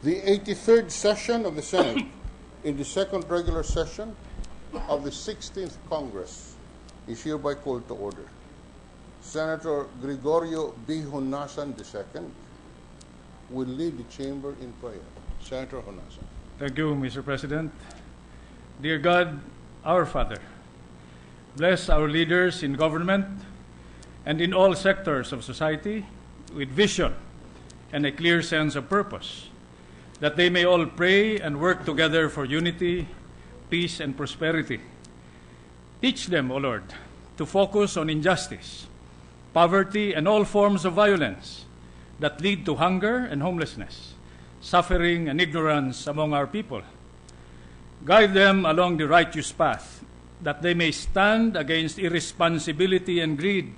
The 83rd session of the Senate in the second regular session of the 16th Congress is hereby called to order. Senator Gregorio B. Honasan II will lead the chamber in prayer. Senator Honasan. Thank you, Mr. President. Dear God, our Father, bless our leaders in government and in all sectors of society with vision and a clear sense of purpose, that they may all pray and work together for unity, peace, and prosperity. Teach them, O Lord, to focus on injustice, poverty, and all forms of violence that lead to hunger and homelessness, suffering and ignorance among our people. Guide them along the righteous path, that they may stand against irresponsibility and greed,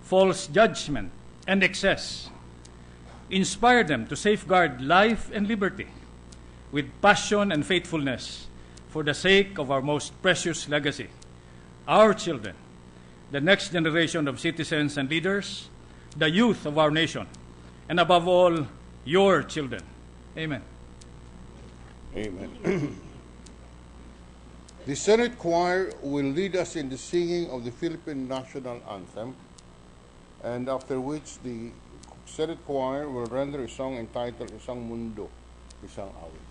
false judgment, and excess. Inspire them to safeguard life and liberty with passion and faithfulness for the sake of our most precious legacy, our children, the next generation of citizens and leaders, the youth of our nation, and above all, your children. Amen. Amen. The Senate choir will lead us in the singing of the Philippine national anthem, and after which the Senate choir will render a song entitled Isang Mundo, Isang Awit.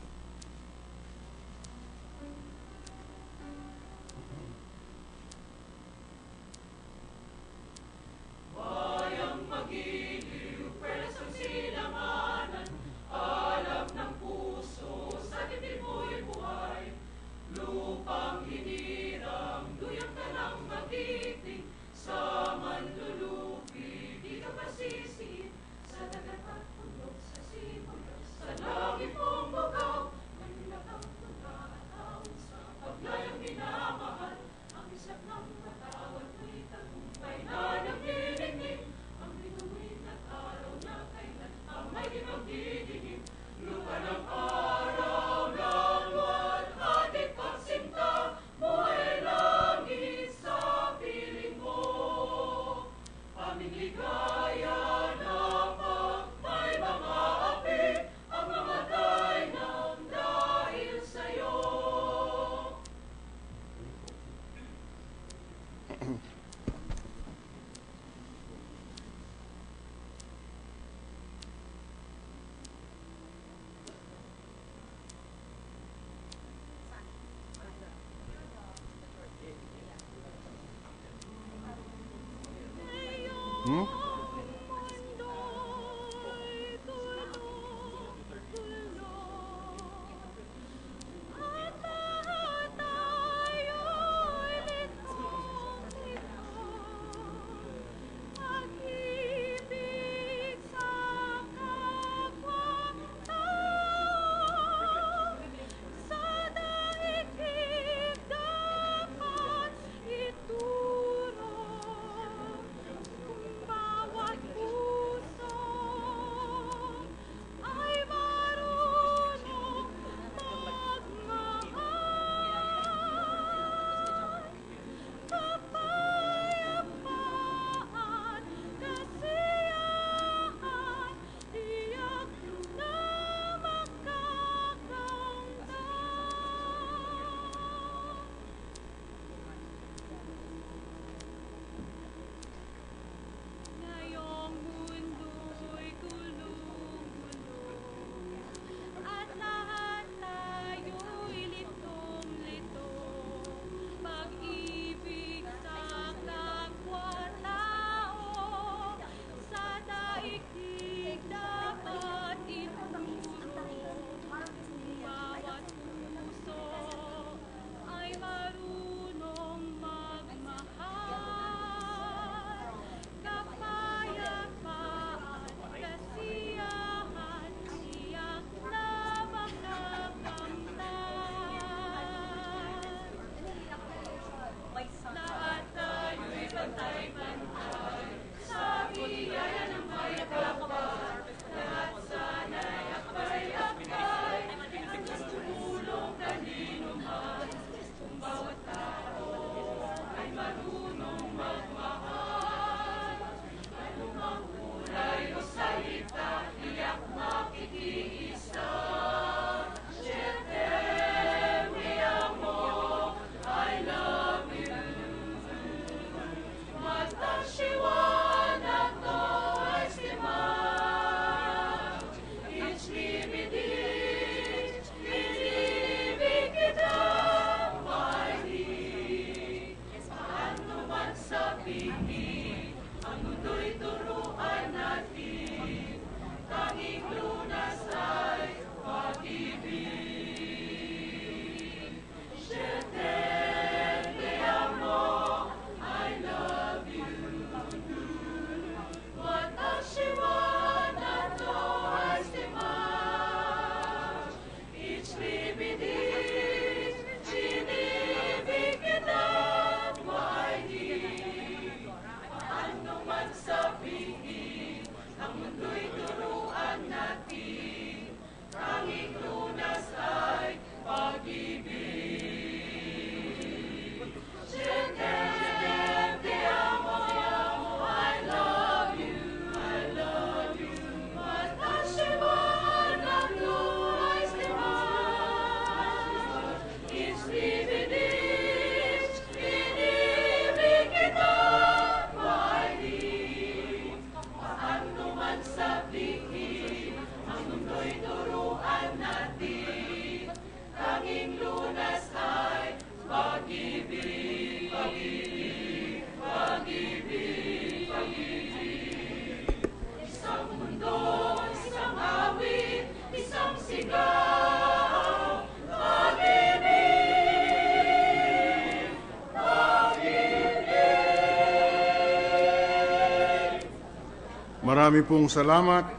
Marami pong salamat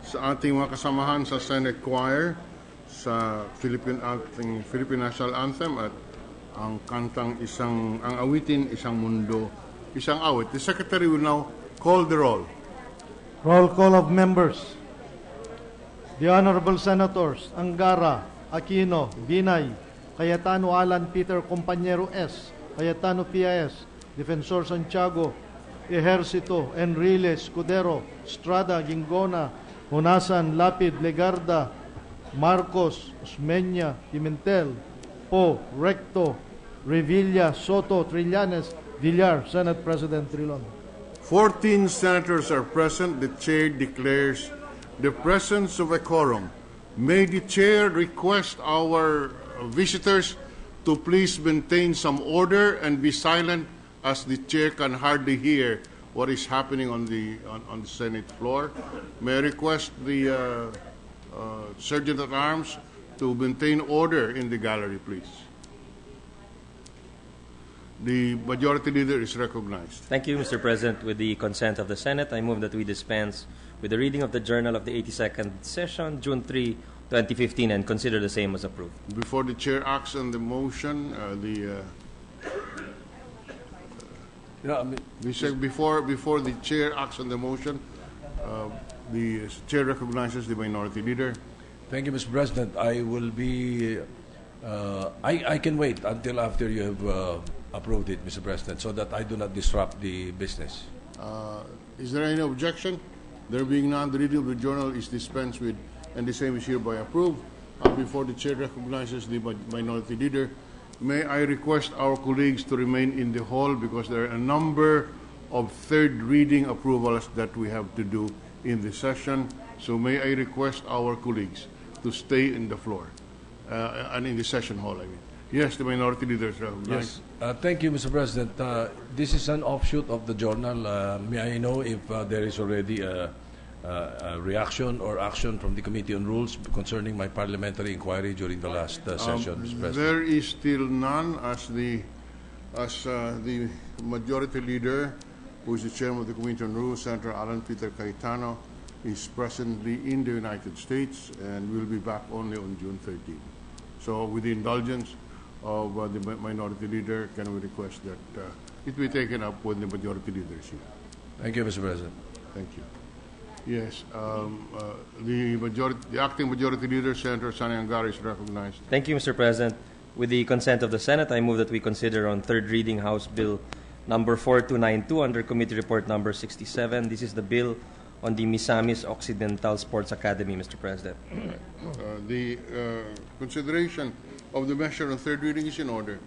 sa ating mga kasamahan sa Senate Choir sa ating Philippine National Anthem at ang kantang ang awitin, isang mundo, isang awit. The Secretary will now call the roll. Roll call of members. The Honorable Senators Angara, Aquino, Binay, Cayetano Alan Peter Compañero S, Cayetano P.I.S., Defensor Santiago, Ejercito, Enrile, Escudero, Estrada, Gingona, Honasan, Lapid, Legarda, Marcos, Osmeña, Pimentel, Po, Recto, Revilla, Soto, Trillanes, Villar. Senate President Trilon. 14 senators are present. The chair declares the presence of a quorum. May the chair request our visitors to please maintain some order and be silent, as the chair can hardly hear what is happening on the Senate floor. May I request the Sergeant at Arms to maintain order in the gallery, please. The Majority Leader is recognized. Thank you, Mr. President. With the consent of the Senate, I move that we dispense with the reading of the Journal of the 82nd Session, June 3, 2015, and consider the same as approved. Before the chair acts on the motion, before the chair acts on the motion, the chair recognizes the Minority Leader. Thank you, Mr. President. I will be. I can wait until after you have approved it, Mr. President, so that I do not disrupt the business. Is there any objection? There being none, the reading of the journal is dispensed with, and the same is hereby approved. Before the chair recognizes the Minority Leader, may I request our colleagues to remain in the hall, because there are a number of third reading approvals that we have to do in the session. So may I request our colleagues to stay in the floor and in the session hall, I mean. Yes, the Minority Leader is recognized. Yes. Thank you, Mr. President. This is an offshoot of the journal. May I know if there is already a reaction or action from the Committee on Rules concerning my parliamentary inquiry during the last session, Mr. President? There is still none, as the Majority Leader, who is the Chairman of the Committee on Rules, Senator Alan Peter Cayetano, is presently in the United States and will be back only on June 13. So with the indulgence of the Minority Leader, can we request that it be taken up when the Majority Leader is here? Thank you, Mr. President. Thank you. Yes, the acting Majority Leader, Senator Sani Angara, is recognized. Thank you, Mr. President. With the consent of the Senate, I move that we consider on third reading House Bill number 4292 under Committee Report number 67. This is the bill on the Misamis Occidental Sports Academy, Mr. President. The consideration of the measure on third reading is in order.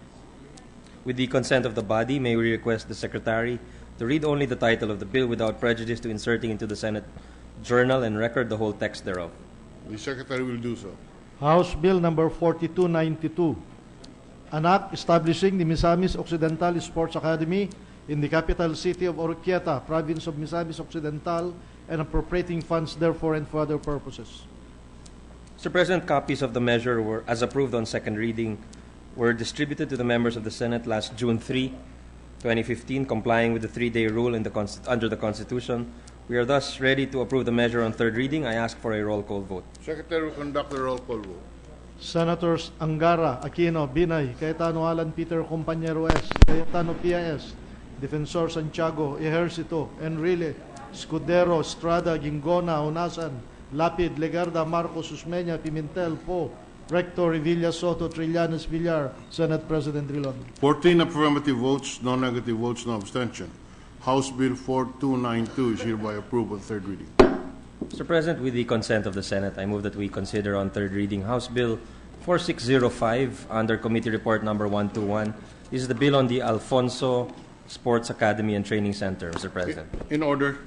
With the consent of the body, may we request the Secretary to read only the title of the bill without prejudice to inserting into the Senate Journal and record the whole text thereof. The Secretary will do so. House Bill number 4292, an act establishing the Misamis Occidental Sports Academy in the capital city of Oroquieta, province of Misamis Occidental, and appropriating funds therefore and for other purposes. Mr. President, copies of the measure were, as approved on second reading, were distributed to the members of the Senate last June 3, 2015, complying with the 3-day rule under the Constitution. We are thus ready to approve the measure on third reading. I ask for a roll call vote. Secretary will conduct the roll call vote. Senators Angara, Aquino, Binay, Cayetano Alan Peter Compañero S, Cayetano P.I.S., Defensor Santiago, Ejercito, Enrile, Escudero, Estrada, Gingona, Honasan, Lapid, Legarda, Marcos, Usmeña, Pimentel, Po, Rector, Revilla, Soto, Trillanes, Villar. Senate President Trilon. 14 affirmative votes, no negative votes, no abstention. House Bill 4292 is hereby approved on third reading. Mr. President, with the consent of the Senate, I move that we consider on third reading House Bill 4605 under Committee Report number 121. This is the bill on the Alfonso Sports Academy and Training Center, Mr. President. In order.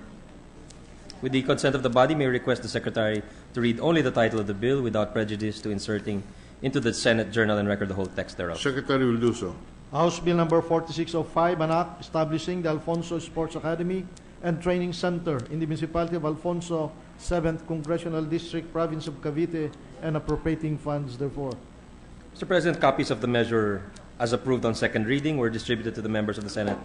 With the consent of the body, may I request the Secretary to read only the title of the bill without prejudice to inserting into the Senate Journal and record the whole text thereof. Secretary will do so. House Bill number 4605, an act establishing the Alfonso Sports Academy and Training Center in the municipality of Alfonso, 7th Congressional District, province of Cavite, and appropriating funds therefore. Mr. President, copies of the measure as approved on second reading were distributed to the members of the Senate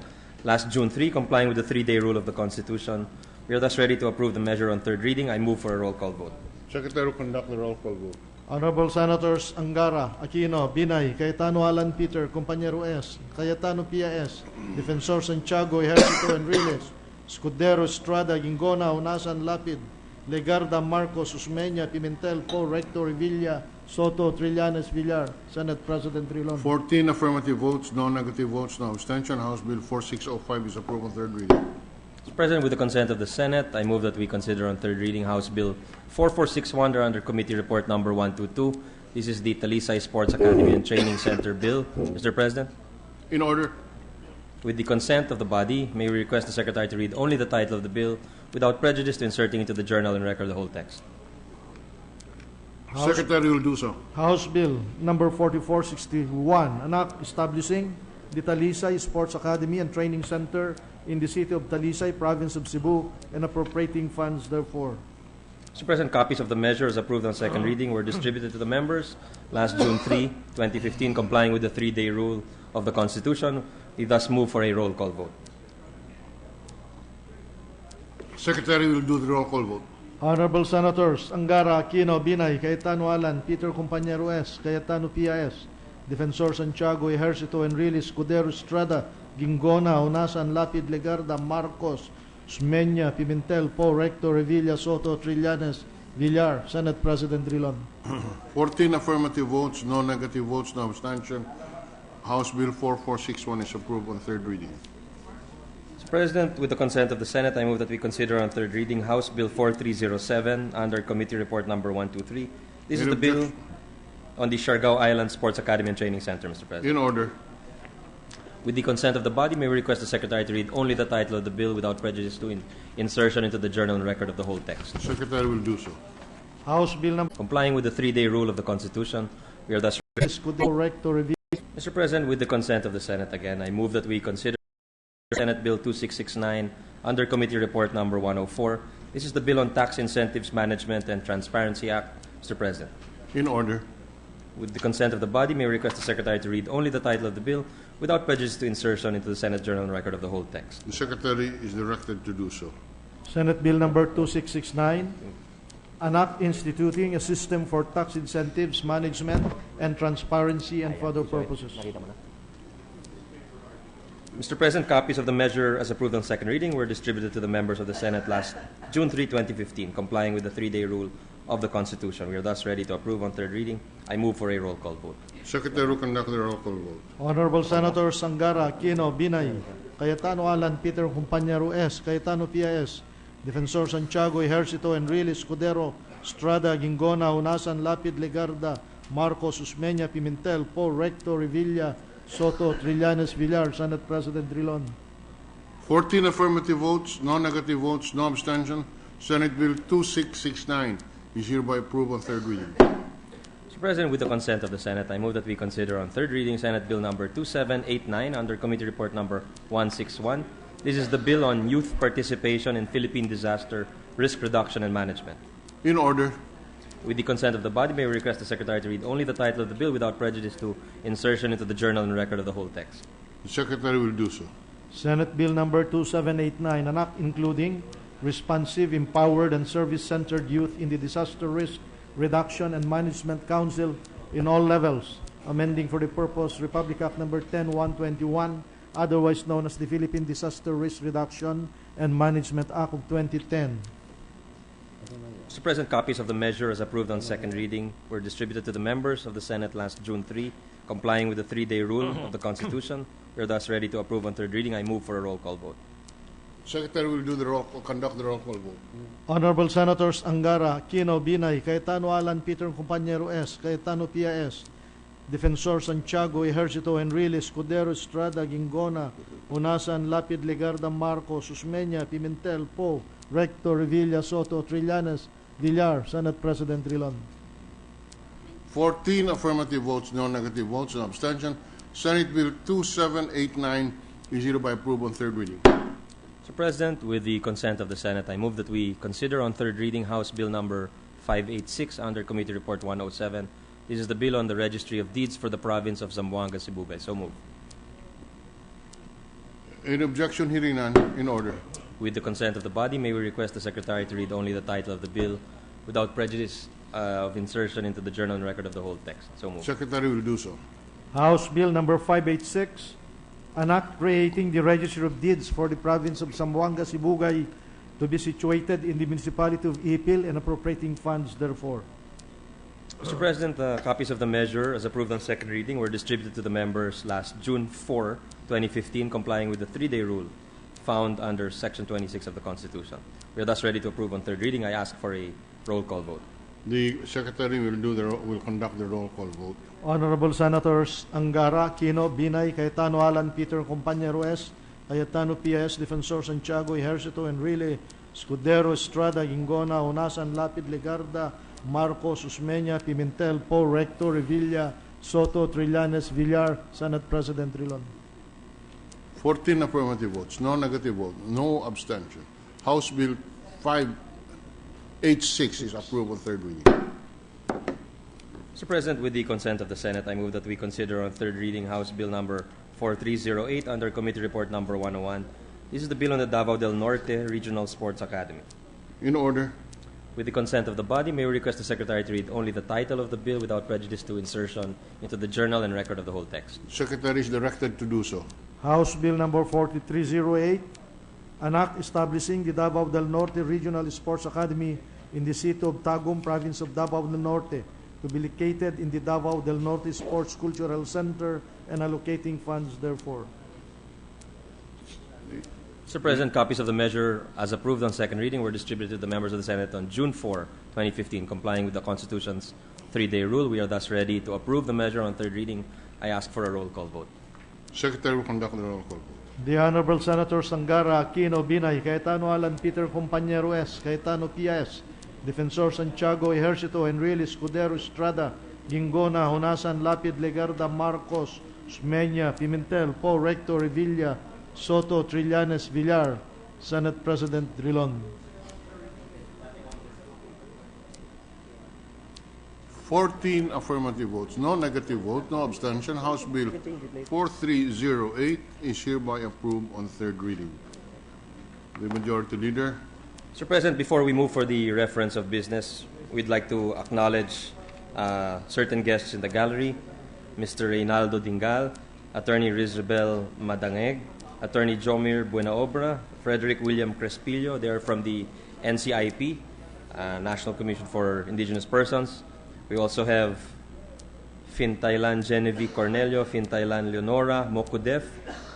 last June 3, complying with the 3-day rule of the Constitution. We are thus ready to approve the measure on third reading. I move for a roll call vote. Secretary will conduct the roll call vote. Honorable Senators Angara, Aquino, Binay, Cayetano Alan Peter, Compañero S, Cayetano Pia S, Defensor Santiago, Ejercito Enriles, Escudero Estrada, Gingona, Unasan Lapid, Legarda Marcos, Usmeña, Pimentel, Poe, Rector, Revilla, Soto, Trillanes, Villar. Senate President Trilon. 14 affirmative votes, no negative votes, no abstention. House Bill 4605 is approved on third reading. Mr. President, with the consent of the Senate, I move that we consider on third reading House Bill 4461 under Committee Report Number 122. This is the Talisay Sports Academy and Training Center Bill. Mr. President, In order. with the consent of the body, may we request the Secretary to read only the title of the bill without prejudice to inserting into the journal and record the whole text. Secretary will do so. House Bill number 4461, an act establishing the Talisay Sports Academy and Training Center in the city of Talisay, province of Cebu, and appropriating funds therefore. Mr. President, copies of the measures approved on second reading were distributed to the members last June 3, 2015, complying with the 3-day rule of the Constitution. We thus move for a roll call vote. Secretary will do the roll call vote. Honorable Senators Angara, Aquino, Binay, Cayetano Alan, Peter Compañero S, Cayetano Pia S, Defensor Santiago, Ejercito Enriles, Escudero Estrada, Gingona, Unasan, Lapid, Legarda, Marcos, Usmeña, Pimentel, Poe, Rector, Revilla, Soto, Trillanes, Villar. Senate President Trilon. 14 affirmative votes, no negative votes, no abstention. House Bill 4461 is approved on third reading. Mr. President, with the consent of the Senate, I move that we consider on third reading House Bill 4307 under Committee Report Number 123. This is the bill on the SIARGAO Island Sports Academy and Training Center, Mr. President. In order. With the consent of the body, may we request the Secretary to read only the title of the bill without prejudice to insertion into the journal and record of the whole text. Secretary will do so. House Bill number Complying with the 3-day rule of the Constitution, we are thus... Escudero, Rector, Revilla. Mr. President, with the consent of the Senate again, I move that we consider Senate Bill 2669 under Committee Report Number 104. This is the Bill on Tax Incentives Management and Transparency Act. Mr. President, In order. with the consent of the body, may I request the Secretary to read only the title of the bill without prejudice to insertion into the Senate Journal and record of the whole text. The Secretary is directed to do so. Senate Bill number 2669, an act instituting a system for tax incentives, management, and transparency and for other purposes. Mr. President, copies of the measure as approved on second reading were distributed to the members of the Senate last June 3, 2015, complying with the 3-day rule of the Constitution. We are thus ready to approve on third reading. I move for a roll call vote. Secretary will conduct the roll call vote. Honorable Senators Angara, Aquino, Binay, Cayetano Alan, Peter Compañero S, Cayetano Pia S, Defensor Santiago, Ejercito Enriles, Escudero, Estrada, Gingona, Unasan, Lapid, Legarda, Marcos, Usmeña, Pimentel, Poe, Rector, Revilla, Soto, Trillanes, Villar. Senate President Trilon. 14 affirmative votes, no negative votes, no abstention. Senate Bill 2669 is hereby approved on third reading. Mr. President, with the consent of the Senate, I move that we consider on third reading Senate Bill number 2789 under Committee Report number 161. This is the bill on youth participation in Philippine disaster risk reduction and management. In order. With the consent of the body, may we request the Secretary to read only the title of the bill without prejudice to insertion into the journal and record of the whole text. The Secretary will do so. Senate Bill number 2789, an act including responsive, empowered, and service-centered youth in the Disaster Risk Reduction and Management Council in all levels, amending for the purpose Republic Act number 10121, otherwise known as the Philippine Disaster Risk Reduction and Management Act of 2010. Mr. President, copies of the measure as approved on second reading were distributed to the members of the Senate last June 3, complying with the 3-day rule of the Constitution. We are thus ready to approve on third reading. I move for a roll call vote. Secretary will do conduct the roll call vote. Honorable Senators Angara, Aquino, Binay, Cayetano Alan, Peter Compañero S, Cayetano Pia S, Defensor Santiago, Ejercito Enriles, Escudero, Estrada, Gingona, Unasan, Lapid, Legarda, Marcos, Usmeña, Pimentel, Poe, Rector, Revilla, Soto, Trillanes, Villar. Senate President Trilon. 14 affirmative votes, no negative votes, no abstention. Senate Bill 2789 is hereby approved on third reading. Mr. President, with the consent of the Senate, I move that we consider on third reading House Bill number 586 under Committee Report 107. This is the bill on the Registry of Deeds for the province of Zamboanga, Cebu. So move. In objection, hearing none, in order. With the consent of the body, may we request the Secretary to read only the title of the bill without prejudice of insertion into the journal and record of the whole text. So moved. Secretary will do so. House Bill number 586, an act creating the registry of deeds for the province of Zamboanga, Cebu, to be situated in the municipality of Ipil and appropriating funds therefore. Mr. President, copies of the measure as approved on second reading were distributed to the members last June 4, 2015, complying with the 3-day rule found under Section 26 of the Constitution. We are thus ready to approve on third reading. I ask for a roll call vote. The Secretary will conduct the roll call vote. Honorable Senators Angara, Quino, Binay, Cayetano, Alan, Peter, Compañero S, Cayetano, P.S., Defensor Santiago, Ejercito, Enrile, Escudero, Estrada, Gingona, Onasan, Lapid, Legarda, Marcos, Usmeña, Pimentel, Poe, Recto, Revilla, Soto, Trillanes, Villar, Senate President Rilon. 14 affirmative votes, no negative vote, no abstention. House Bill 586 is approved on third reading. Mr. President, with the consent of the Senate, I move that we consider on third reading House Bill number 4308 under Committee Report number 101. This is the bill on the Davao del Norte Regional Sports Academy. In order. With the consent of the body, may we request the Secretary to read only the title of the bill without prejudice to insertion into the journal and record of the whole text. Secretary is directed to do so. House Bill number 4308, an act establishing the Davao del Norte Regional Sports Academy in the city of Tagum, province of Davao del Norte, to be located in the Davao del Norte Sports Cultural Center and allocating funds therefore. Mr. President, copies of the measure as approved on second reading were distributed to the members of the Senate on June 4, 2015, complying with the Constitution's 3-day rule. We are thus ready to approve the measure on third reading. I ask for a roll call vote. Secretary will conduct the roll call vote. The Honorable Senators Angara, Aquino, Binay, Cayetano, Alan, Peter, Compañero S, Cayetano, P.S., Defensor Santiago, Ejercito, Enrile, Escudero, Estrada, Gingona, Honasan, Lapid, Legarda, Marcos, Usmeña, Pimentel, Poe, Recto, Revilla, Soto, Trillanes, Villar, Senate President Rilon. 14 affirmative votes, no negative vote, no abstention. House Bill 4308 is hereby approved on third reading. The Majority Leader. Mr. President, before we move for the reference of business, we'd like to acknowledge certain guests in the gallery. Mr. Reynaldo Dingal, Attorney Rizabel Madangeg, Attorney Jomir Buenaobra, Frederick William Crespillo. They are from the NCIP, National Commission for Indigenous Persons. We also have Fintaylan Genevieve Cornelio, Fintaylan Leonora Mokudef.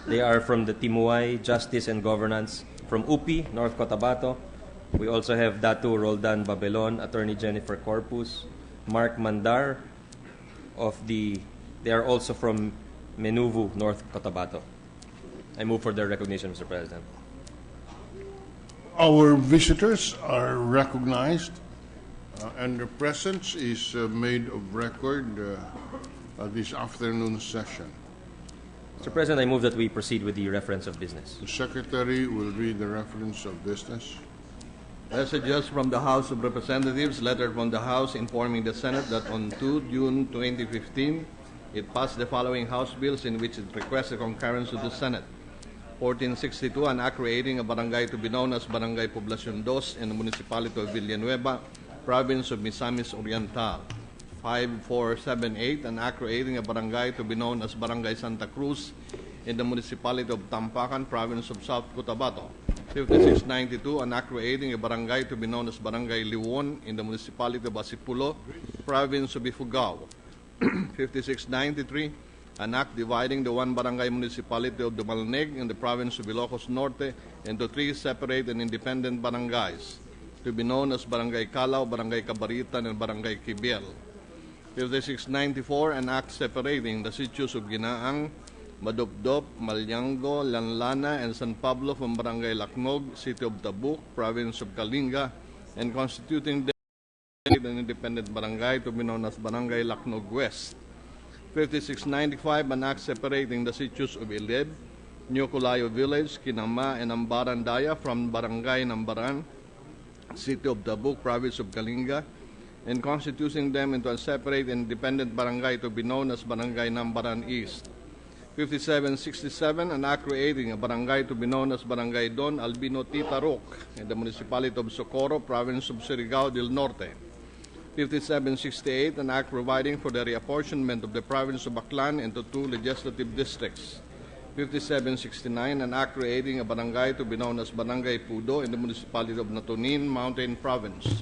They are from the Timuay Justice and Governance from UPI, North Cotabato. We also have Datu Roldan Babelon, Attorney Jennifer Corpus, Mark Mandar they are also from Menuvu, North Cotabato. I move for their recognition, Mr. President. Our visitors are recognized and their presence is made of record at this afternoon session. Mr. President, I move that we proceed with the reference of business. The Secretary will read the reference of business. Messages from the House of Representatives, letter from the House informing the Senate that on 2 June 2015, it passed the following House bills in which it requests the concurrence of the Senate. 1462, an act creating a barangay to be known as Barangay Poblacion 2 in the municipality of Villanueva, province of Misamis Oriental. 5478, an act creating a barangay to be known as Barangay Santa Cruz in the municipality of Tampakan, province of South Cotabato. 5692, an act creating a barangay to be known as Barangay Liwon in the municipality of Asipulo, province of Ifugao. 5693, an act dividing the one barangay municipality of Dumalneg in the province of Ilocos Norte into 3 separate and independent barangays to be known as Barangay Calao, Barangay Cabaritan, and Barangay Kibiel. 5694, an act separating the sitios of Ginaang, Madopdop, Malyango, Lanlana, and San Pablo from Barangay Lacnog, City of Tabuk, Province of Kalinga, and constituting them an independent barangay to be known as Barangay Lacnog West. 5695, an act separating the sitios of Iled, New Colayo Village, Kinama, and Ambaran Daya from Barangay Nambaran, City of Tabuk, Province of Kalinga, and constituting them into a separate and independent barangay to be known as Barangay Nambaran East. 5767, an act creating a barangay to be known as Barangay Don Albino Tita Roque in the municipality of Socorro, province of SIARGAO del Norte. 5768, an act providing for the reapportionment of the province of Aklan into 2 legislative districts. 5769, an act creating a barangay to be known as Barangay Pudo in the municipality of Natunin Mountain Province.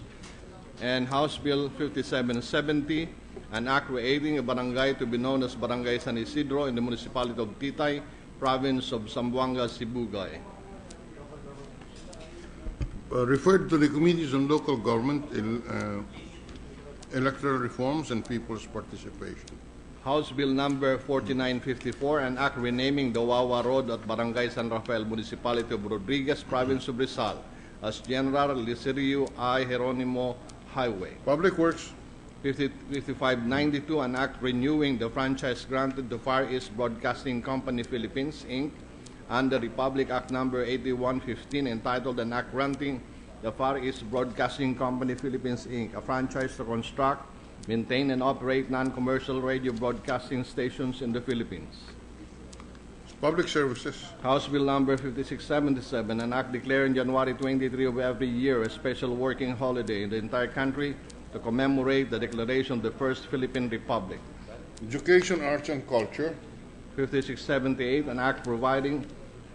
And House Bill 5770, an act creating a barangay to be known as Barangay San Isidro in the municipality of Titay, province of Zamboanga, Cebu. Referred to the Committees on Local Government, Electoral Reforms, and People's Participation. House Bill number 4954, an act renaming the Wawa Road at Barangay San Rafael, municipality of Rodriguez, province of Rizal, as General Licerio I. Jeronimo Highway. Public Works. 5592, an act renewing the franchise granted to Far East Broadcasting Company Philippines, Inc., under Republic Act number 8115, entitled an act granting the Far East Broadcasting Company Philippines, Inc., a franchise to construct, maintain, and operate non-commercial radio broadcasting stations in the Philippines. Public Services. House Bill number 5677, an act declaring January 23 of every year a special working holiday in the entire country to commemorate the declaration of the First Philippine Republic. Education, Arts, and Culture. 5678, an act providing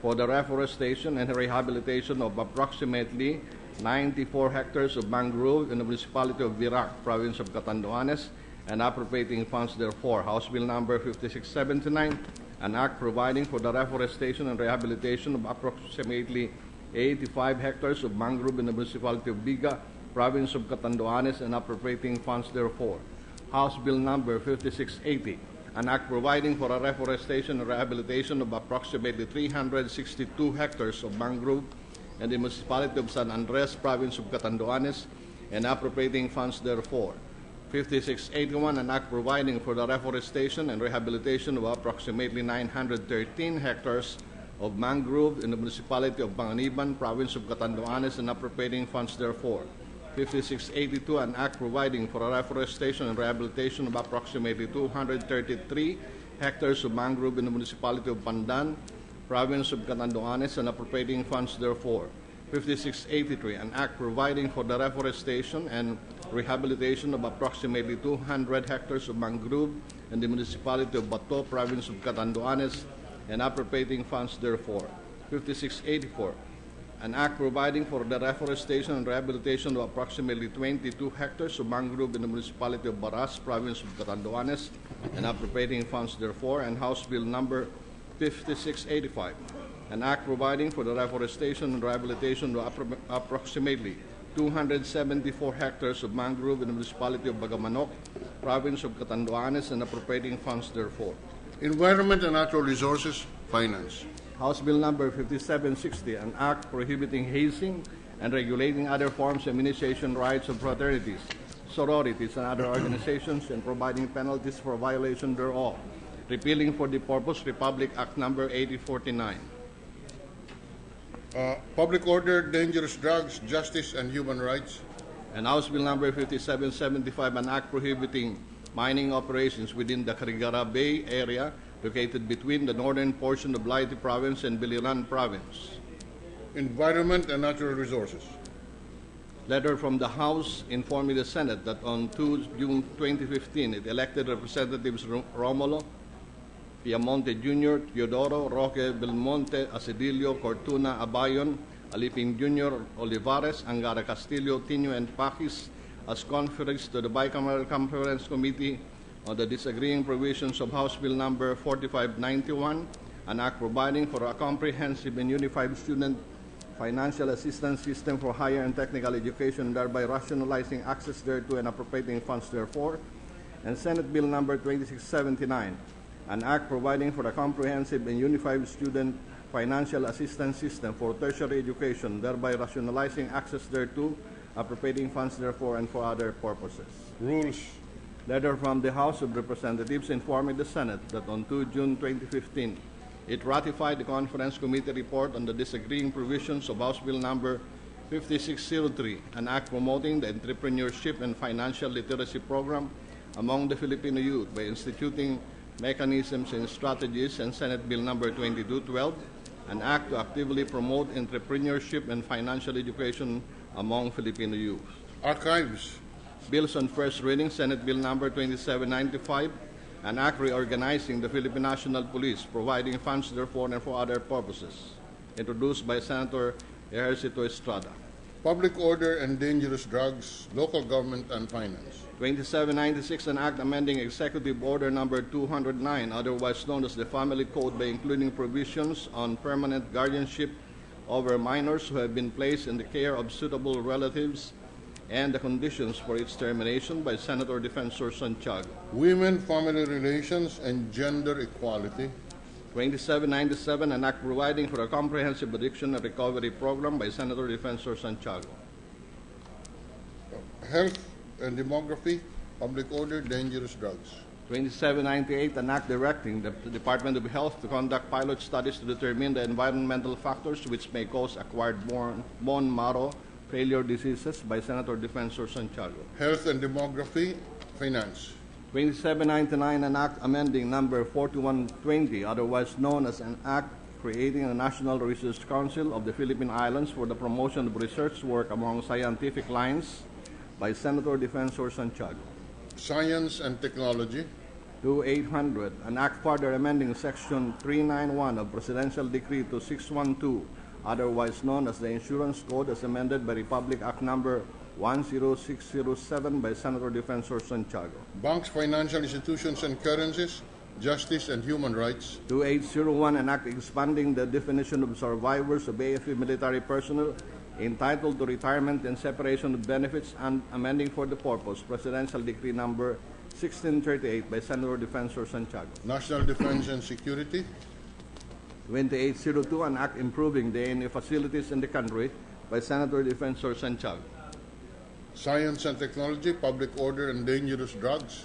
for the reforestation and rehabilitation of approximately 94 hectares of mangrove in the municipality of Virac, province of Catanduanes, and appropriating funds therefore. House Bill number 5679, an act providing for the reforestation and rehabilitation of approximately 85 hectares of mangrove in the municipality of Biga, province of Catanduanes, and appropriating funds therefore. House Bill number 5680, an act providing for a reforestation and rehabilitation of approximately 362 hectares of mangrove in the municipality of San Andres, province of Catanduanes, and appropriating funds therefore. 5681, an act providing for the reforestation and rehabilitation of approximately 913 hectares of mangrove in the municipality of Panganiban, province of Catanduanes, and appropriating funds therefore. 5682, an act providing for a reforestation and rehabilitation of approximately 233 hectares of mangrove in the municipality of Pandan, province of Catanduanes, and appropriating funds therefore. 5683, an act providing for the reforestation and rehabilitation of approximately 200 hectares of mangrove in the municipality of Bato, province of Catanduanes, and appropriating funds therefore. 5684, an act providing for the reforestation and rehabilitation of approximately 22 hectares of mangrove in the municipality of Baras, province of Catanduanes, and appropriating funds therefore. And House Bill number 5685, an act providing for the reforestation and rehabilitation of approximately 274 hectares of mangrove in the municipality of Bagamanok, province of Catanduanes, and appropriating funds therefore. Environment and Natural Resources, Finance. House Bill number 5760, an act prohibiting hazing and regulating other forms of initiation rights of fraternities, sororities, and other organizations, and providing penalties for violation thereof. Repealing for the purpose Republic Act number 8049. Public Order, Dangerous Drugs, Justice, and Human Rights. And House Bill number 5775, an act prohibiting mining operations within the Carigara Bay area located between the northern portion of Leyte Province and Biliran Province. Environment and Natural Resources. Letter from the House informing the Senate that on 2 June 2015, it elected Representatives Romulo Piamonte Jr., Teodoro Roque Belmonte, Asedillo, Cortuna, Abayon, Alipin Jr., Olivares, Angara Castillo, Tino, and Pakis as conference to the Bicameral Conference Committee on the disagreeing provisions of House Bill number 4591, an act providing for a comprehensive and unified student financial assistance system for higher and technical education, thereby rationalizing access thereto and appropriating funds therefore. And Senate Bill number 2679, an act providing for a comprehensive and unified student financial assistance system for tertiary education, thereby rationalizing access thereto, appropriating funds therefore, and for other purposes. Rules. Letter from the House of Representatives informing the Senate that on 2 June 2015, it ratified the Conference Committee report on the disagreeing provisions of House Bill number 5603, an act promoting the entrepreneurship and financial literacy program among the Filipino youth by instituting Mechanisms and Strategies, and Senate Bill number 2212, an act to actively promote entrepreneurship and financial education among Filipino youth. Archives. Bills on first reading, Senate Bill number 2795, an act reorganizing the Philippine National Police, providing funds therefore and for other purposes, introduced by Senator Ejercito Estrada. Public Order and Dangerous Drugs, Local Government and Finance. 2796, an act amending Executive Order number 209, otherwise known as the Family Code, by including provisions on permanent guardianship over minors who have been placed in the care of suitable relatives and the conditions for its termination, by Senator Defensor Santiago. Women, Family Relations and Gender Equality. 2797, an act providing for a comprehensive addiction and recovery program, by Senator Defensor Santiago. Health and Demography, Public Order, Dangerous Drugs. 2798, an act directing the Department of Health to conduct pilot studies to determine the environmental factors which may cause acquired bone marrow failure diseases, by Senator Defensor Santiago. Health and Demography, Finance. 2799, an act amending number 4120, otherwise known as an act creating a National Research Council of the Philippine Islands for the promotion of research work among scientific lines, by Senator Defensor Santiago. Science and Technology. 2800, an act further amending Section 391 of Presidential Decree 2612, otherwise known as the Insurance Code, as amended by Republic Act number 10607, by Senator Defensor Santiago. Banks, Financial Institutions and Currencies, Justice and Human Rights. 2801, an act expanding the definition of survivors of AFP military personnel entitled to retirement and separation of benefits, and amending for the purpose Presidential Decree number 1638, by Senator Defensor Santiago. National Defense and Security. 2802, an act improving the ANA facilities in the country, by Senator Defensor Santiago. Science and Technology, Public Order and Dangerous Drugs.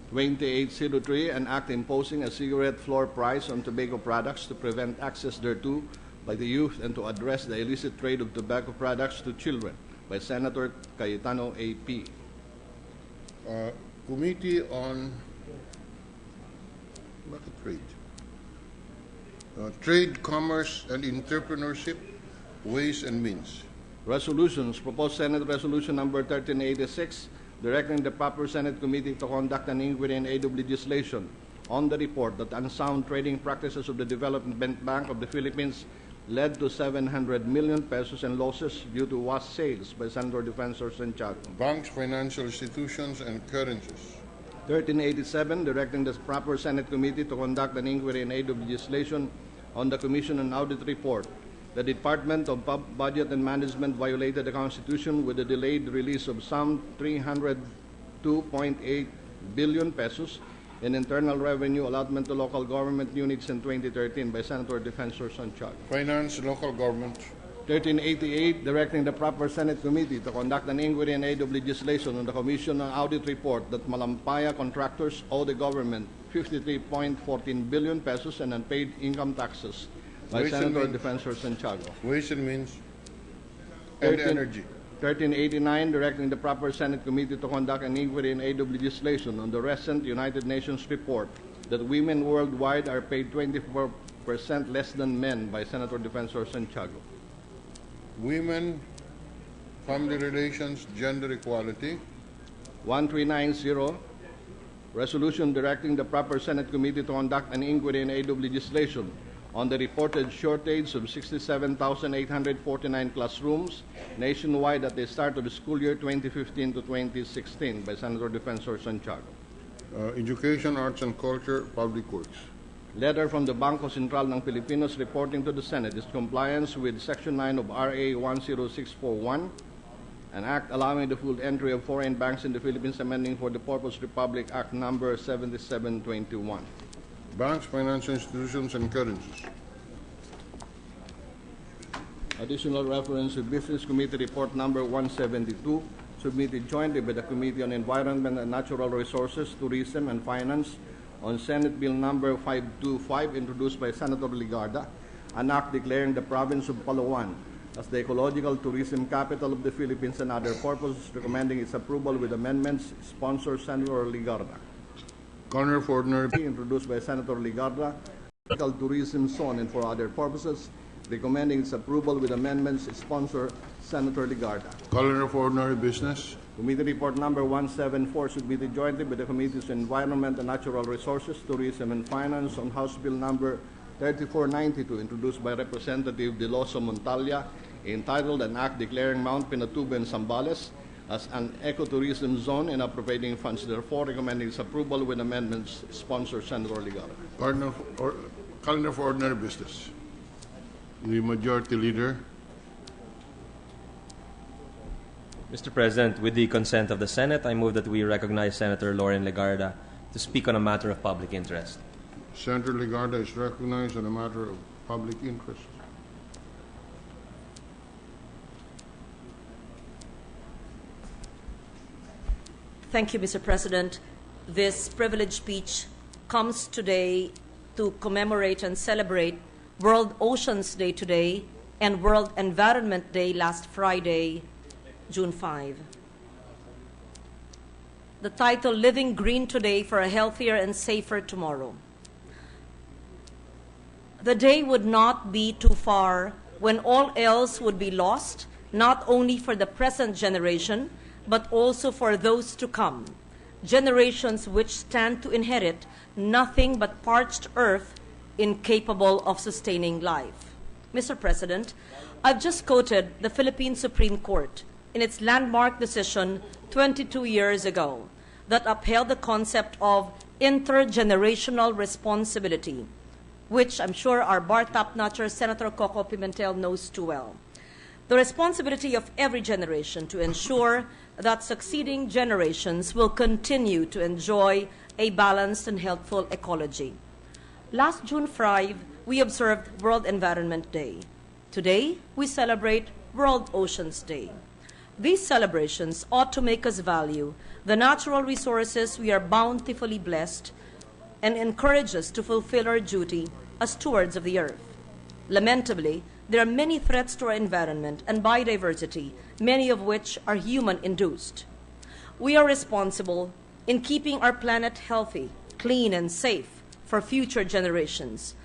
2803, an act imposing a cigarette floor price on tobacco products to prevent access thereto by the youth and to address the illicit trade of tobacco products to children, by Senator Cayetano A.P. Committee on Trade. Trade, Commerce and Entrepreneurship, Ways and Means. Resolutions. Proposed Senate Resolution number 1386, directing the proper Senate committee to conduct an inquiry in aid of legislation on the report that unsound trading practices of the Development Bank of the Philippines led to 700 million pesos in losses due to wash sales, by Senator Defensor Santiago. Banks, Financial Institutions and Currencies. 1387, directing the proper Senate committee to conduct an inquiry in aid of legislation on the Commission on Audit report. The Department of Budget and Management violated the Constitution with the delayed release of some 302.8 billion pesos in internal revenue allotment to local government units in 2013, by Senator Defensor Santiago. Finance, Local Government. 1388, directing the proper Senate committee to conduct an inquiry in aid of legislation on the Commission on Audit report that Malampaya contractors owe the government 53.14 billion pesos in unpaid income taxes, by Ways and Senator Means. Defensor Santiago. Ways and Means and Energy. 1389, directing the proper Senate committee to conduct an inquiry in aid of legislation on the recent United Nations report that women worldwide are paid 24% less than men, by Senator Defensor Santiago. Women, Family Relations, Gender Equality. 1390, resolution directing the proper Senate committee to conduct an inquiry in aid of legislation on the reported shortage of 67,849 classrooms nationwide at the start of the school year 2015 to 2016, by Senator Defensor Santiago. Education, Arts and Culture, Public Works. Letter from the Bangko Sentral ng Pilipinos reporting to the Senate is compliance with Section 9 of RA 10641, an act allowing the full entry of foreign banks in the Philippines, amending for the Purpose Republic Act number 7721. Banks, Financial Institutions and Currencies. Additional reference to Business Committee Report number 172, submitted jointly by the Committee on Environment and Natural Resources, Tourism and Finance, on Senate Bill number 525, introduced by Senator Ligarda, an act declaring the province of Palawan as the ecological tourism capital of the Philippines and other purposes, recommending its approval with amendments, sponsor Senator Ligarda. Coroner for ordinary. Introduced by Senator Ligarda, tourism zone and for other purposes, recommending its approval with amendments sponsored Senator Ligarda. Coroner for ordinary business. Committee Report Number 174 submitted jointly by the Committees on Environment and Natural Resources, Tourism and Finance on House Bill Number 3492, introduced by Representative Deloso Montalia, entitled An Act Declaring Mount Pinatubo and Zambales as an ecotourism zone and appropriating funds therefore, recommending its approval with amendments sponsored Senator Ligarda. Coroner for ordinary business. The Majority Leader. Mr. President, with the consent of the Senate, I move that we recognize Senator Lauren Legarda to speak on a matter of public interest. Senator Ligarda is recognized on a matter of public interest. Thank you, Mr. President. This privileged speech comes today to commemorate and celebrate World Oceans Day today and World Environment Day last Friday, June 5. The title, Living Green Today for a Healthier and Safer Tomorrow. The day would not be too far when all else would be lost, not only for the present generation, but also for those to come, generations which stand to inherit nothing but parched earth incapable of sustaining life. Mr. President, I've just quoted the Philippine Supreme Court in its landmark decision 22 years ago that upheld the concept of intergenerational responsibility, which I'm sure our bar top-notcher Senator Coco Pimentel knows too well. The responsibility of every generation to ensure that succeeding generations will continue to enjoy a balanced and healthful ecology. Last June 5, we observed World Environment Day. Today, we celebrate World Oceans Day. These celebrations ought to make us value the natural resources we are bountifully blessed and encourage us to fulfill our duty as stewards of the earth. Lamentably, there are many threats to our environment and biodiversity, many of which are human-induced. We are responsible in keeping our planet healthy, clean, and safe for future generations.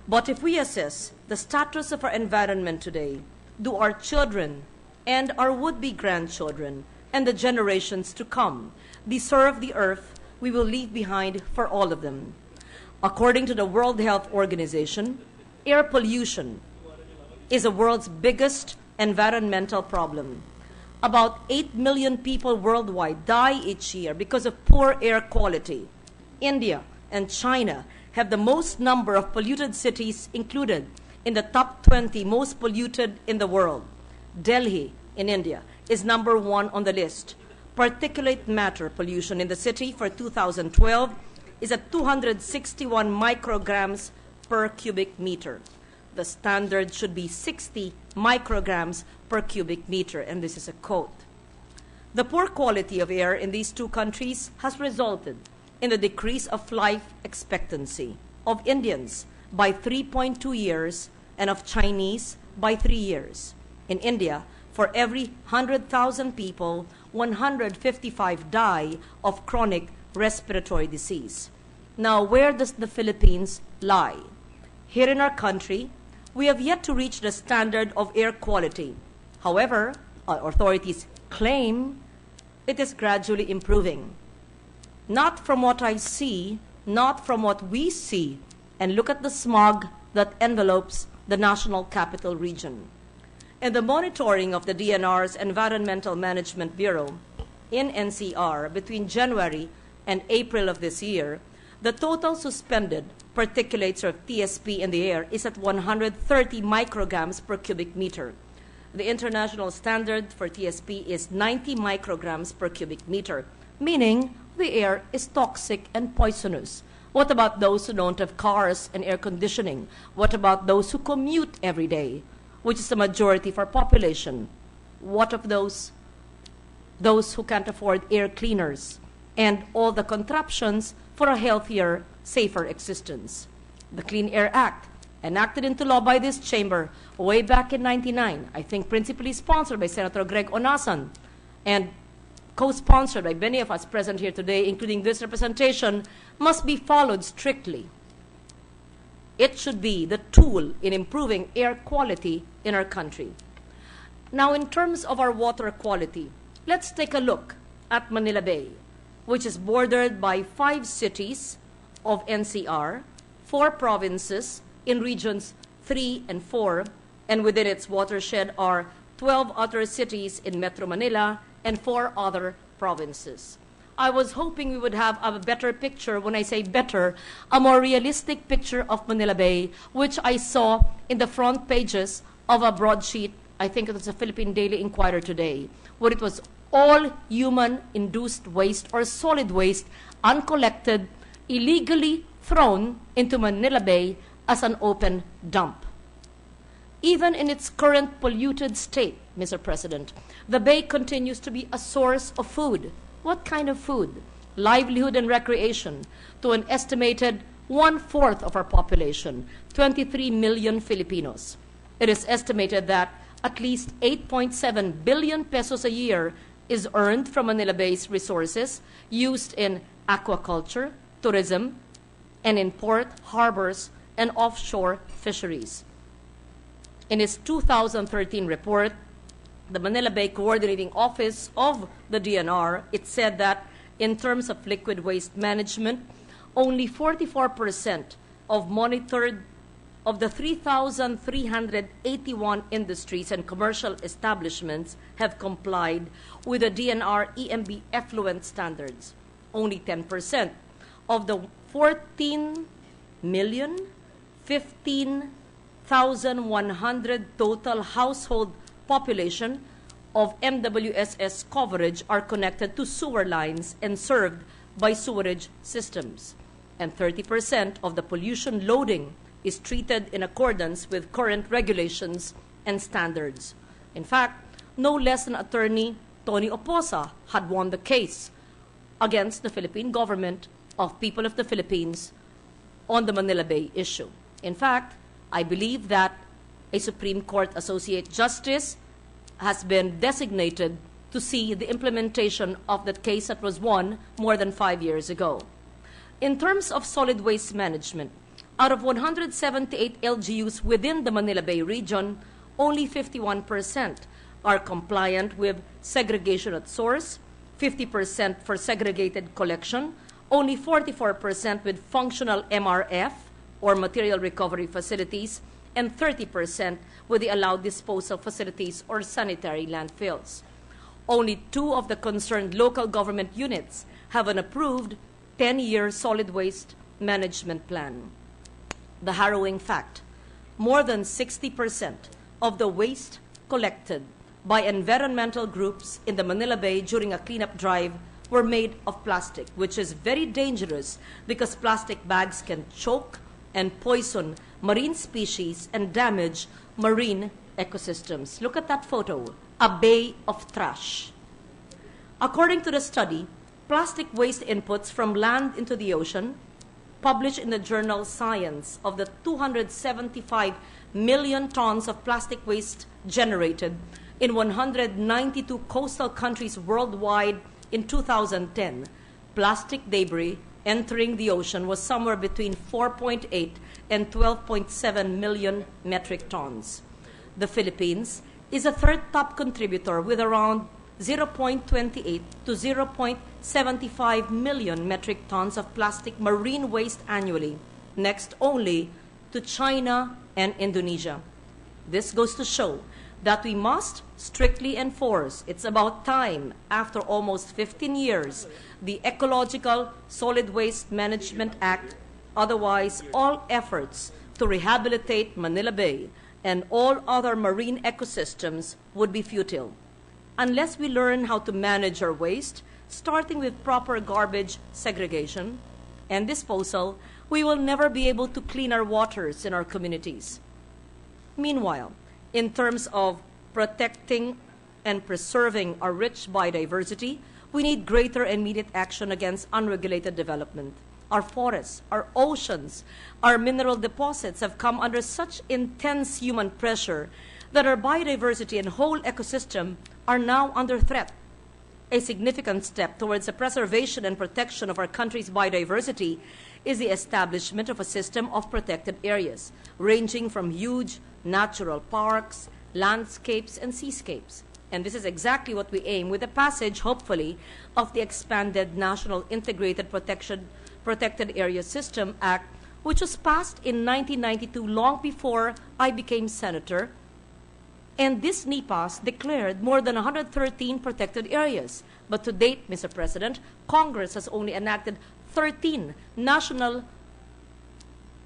But if we assess the status of our environment today, do our children and our would-be grandchildren and the generations to come deserve the earth we will leave behind for all of them? According to the World Health Organization, air pollution is the world's biggest environmental problem. About 8 million people worldwide die each year because of poor air quality. India and China have the most number of polluted cities included in the top 20 most polluted in the world. Delhi in India is number 1 on the list. Particulate matter pollution in the city for 2012 is at 261 micrograms per cubic meter. The standard should be 60 micrograms per cubic meter, and this is a quote. The poor quality of air in these two countries has resulted in the decrease of life expectancy of Indians by 3.2 years and of Chinese by 3 years. In India, for every 100,000 people, 155 die of chronic respiratory disease. Now, where does the Philippines lie? Here in our country, we have yet to reach the standard of air quality. However, our authorities claim it is gradually improving. Not from what I see, not from what we see, and look at the smog that envelopes the National Capital Region. In the monitoring of the DNR's Environmental Management Bureau in NCR between January and April of this year, the total suspended particulates or TSP in the air is at 130 micrograms per cubic meter. The international standard for TSP is 90 micrograms per cubic meter, meaning the air is toxic and poisonous. What about those who don't have cars and air conditioning? What about those who commute every day, which is the majority of our population? What of those who can't afford air cleaners and all the contraptions for a healthier, safer existence? The Clean Air Act, enacted into law by this chamber way back in '99, I think principally sponsored by Senator Greg Onasan, and co-sponsored by many of us present here today, including this representation, must be followed strictly. It should be the tool in improving air quality in our country. Now, in terms of our water quality, let's take a look at Manila Bay, which is bordered by 5 cities of NCR, 4 provinces in regions 3 and 4, and within its watershed are 12 other cities in Metro Manila and 4 other provinces. I was hoping we would have a better picture. When I say better, a more realistic picture of Manila Bay, which I saw in the front pages of a broadsheet, I think it was a Philippine Daily Inquirer today, where it was all human-induced waste or solid waste, uncollected, illegally thrown into Manila Bay as an open dump. Even in its current polluted state, Mr. President, the bay continues to be a source of food. What kind of food? Livelihood and recreation to an estimated 1/4 of our population, 23 million Filipinos. It is estimated that at least 8.7 billion pesos a year is earned from Manila Bay's resources used in aquaculture, tourism, and in port, harbors, and offshore fisheries. In its 2013 report, the Manila Bay Coordinating Office of the DNR, it said that in terms of liquid waste management, only 44% of the 3,381 industries and commercial establishments have complied with the DNR EMB effluent standards. Only 10% of the 14,015,100 total household population of MWSS coverage are connected to sewer lines and served by sewerage systems. And 30% of the pollution loading is treated in accordance with current regulations and standards. In fact, no less than Attorney Tony Oposa had won the case against the Philippine government of People of the Philippines on the Manila Bay issue. In fact, I believe that a Supreme Court Associate Justice has been designated to see the implementation of that case that was won more than 5 years ago. In terms of solid waste management, out of 178 LGUs within the Manila Bay region, only 51% are compliant with segregation at source, 50% for segregated collection, only 44% with functional MRF or material recovery facilities, and 30% with the allowed disposal facilities or sanitary landfills. Only 2 of the concerned local government units have an approved 10-year solid waste management plan. The harrowing fact, more than 60% of the waste collected by environmental groups in the Manila Bay during a cleanup drive were made of plastic, which is very dangerous because plastic bags can choke and poison marine species and damage marine ecosystems. Look at that photo, a bay of trash. According to the study, plastic waste inputs from land into the ocean, published in the journal Science, of the 275 million tons of plastic waste generated in 192 coastal countries worldwide in 2010, plastic debris entering the ocean was somewhere between 4.8 and 12.7 million metric tons. The Philippines is a third top contributor with around 0.28 to 0.75 million metric tons of plastic marine waste annually, next only to China and Indonesia. This goes to show that we must strictly enforce, it's about time, after almost 15 years, the Ecological Solid Waste Management Act. Otherwise, all efforts to rehabilitate Manila Bay and all other marine ecosystems would be futile. Unless we learn how to manage our waste, starting with proper garbage segregation and disposal, we will never be able to clean our waters in our communities. Meanwhile, in terms of protecting and preserving our rich biodiversity, we need greater immediate action against unregulated development. Our forests, our oceans, our mineral deposits have come under such intense human pressure that our biodiversity and whole ecosystem are now under threat. A significant step towards the preservation and protection of our country's biodiversity is the establishment of a system of protected areas, ranging from huge natural parks, landscapes, and seascapes. And this is exactly what we aim with the passage, hopefully, of the expanded National Integrated Protected Areas System Act, which was passed in 1992, long before I became senator. And this NEPAS declared more than 113 protected areas. But to date, Mr. President, Congress has only enacted 13 national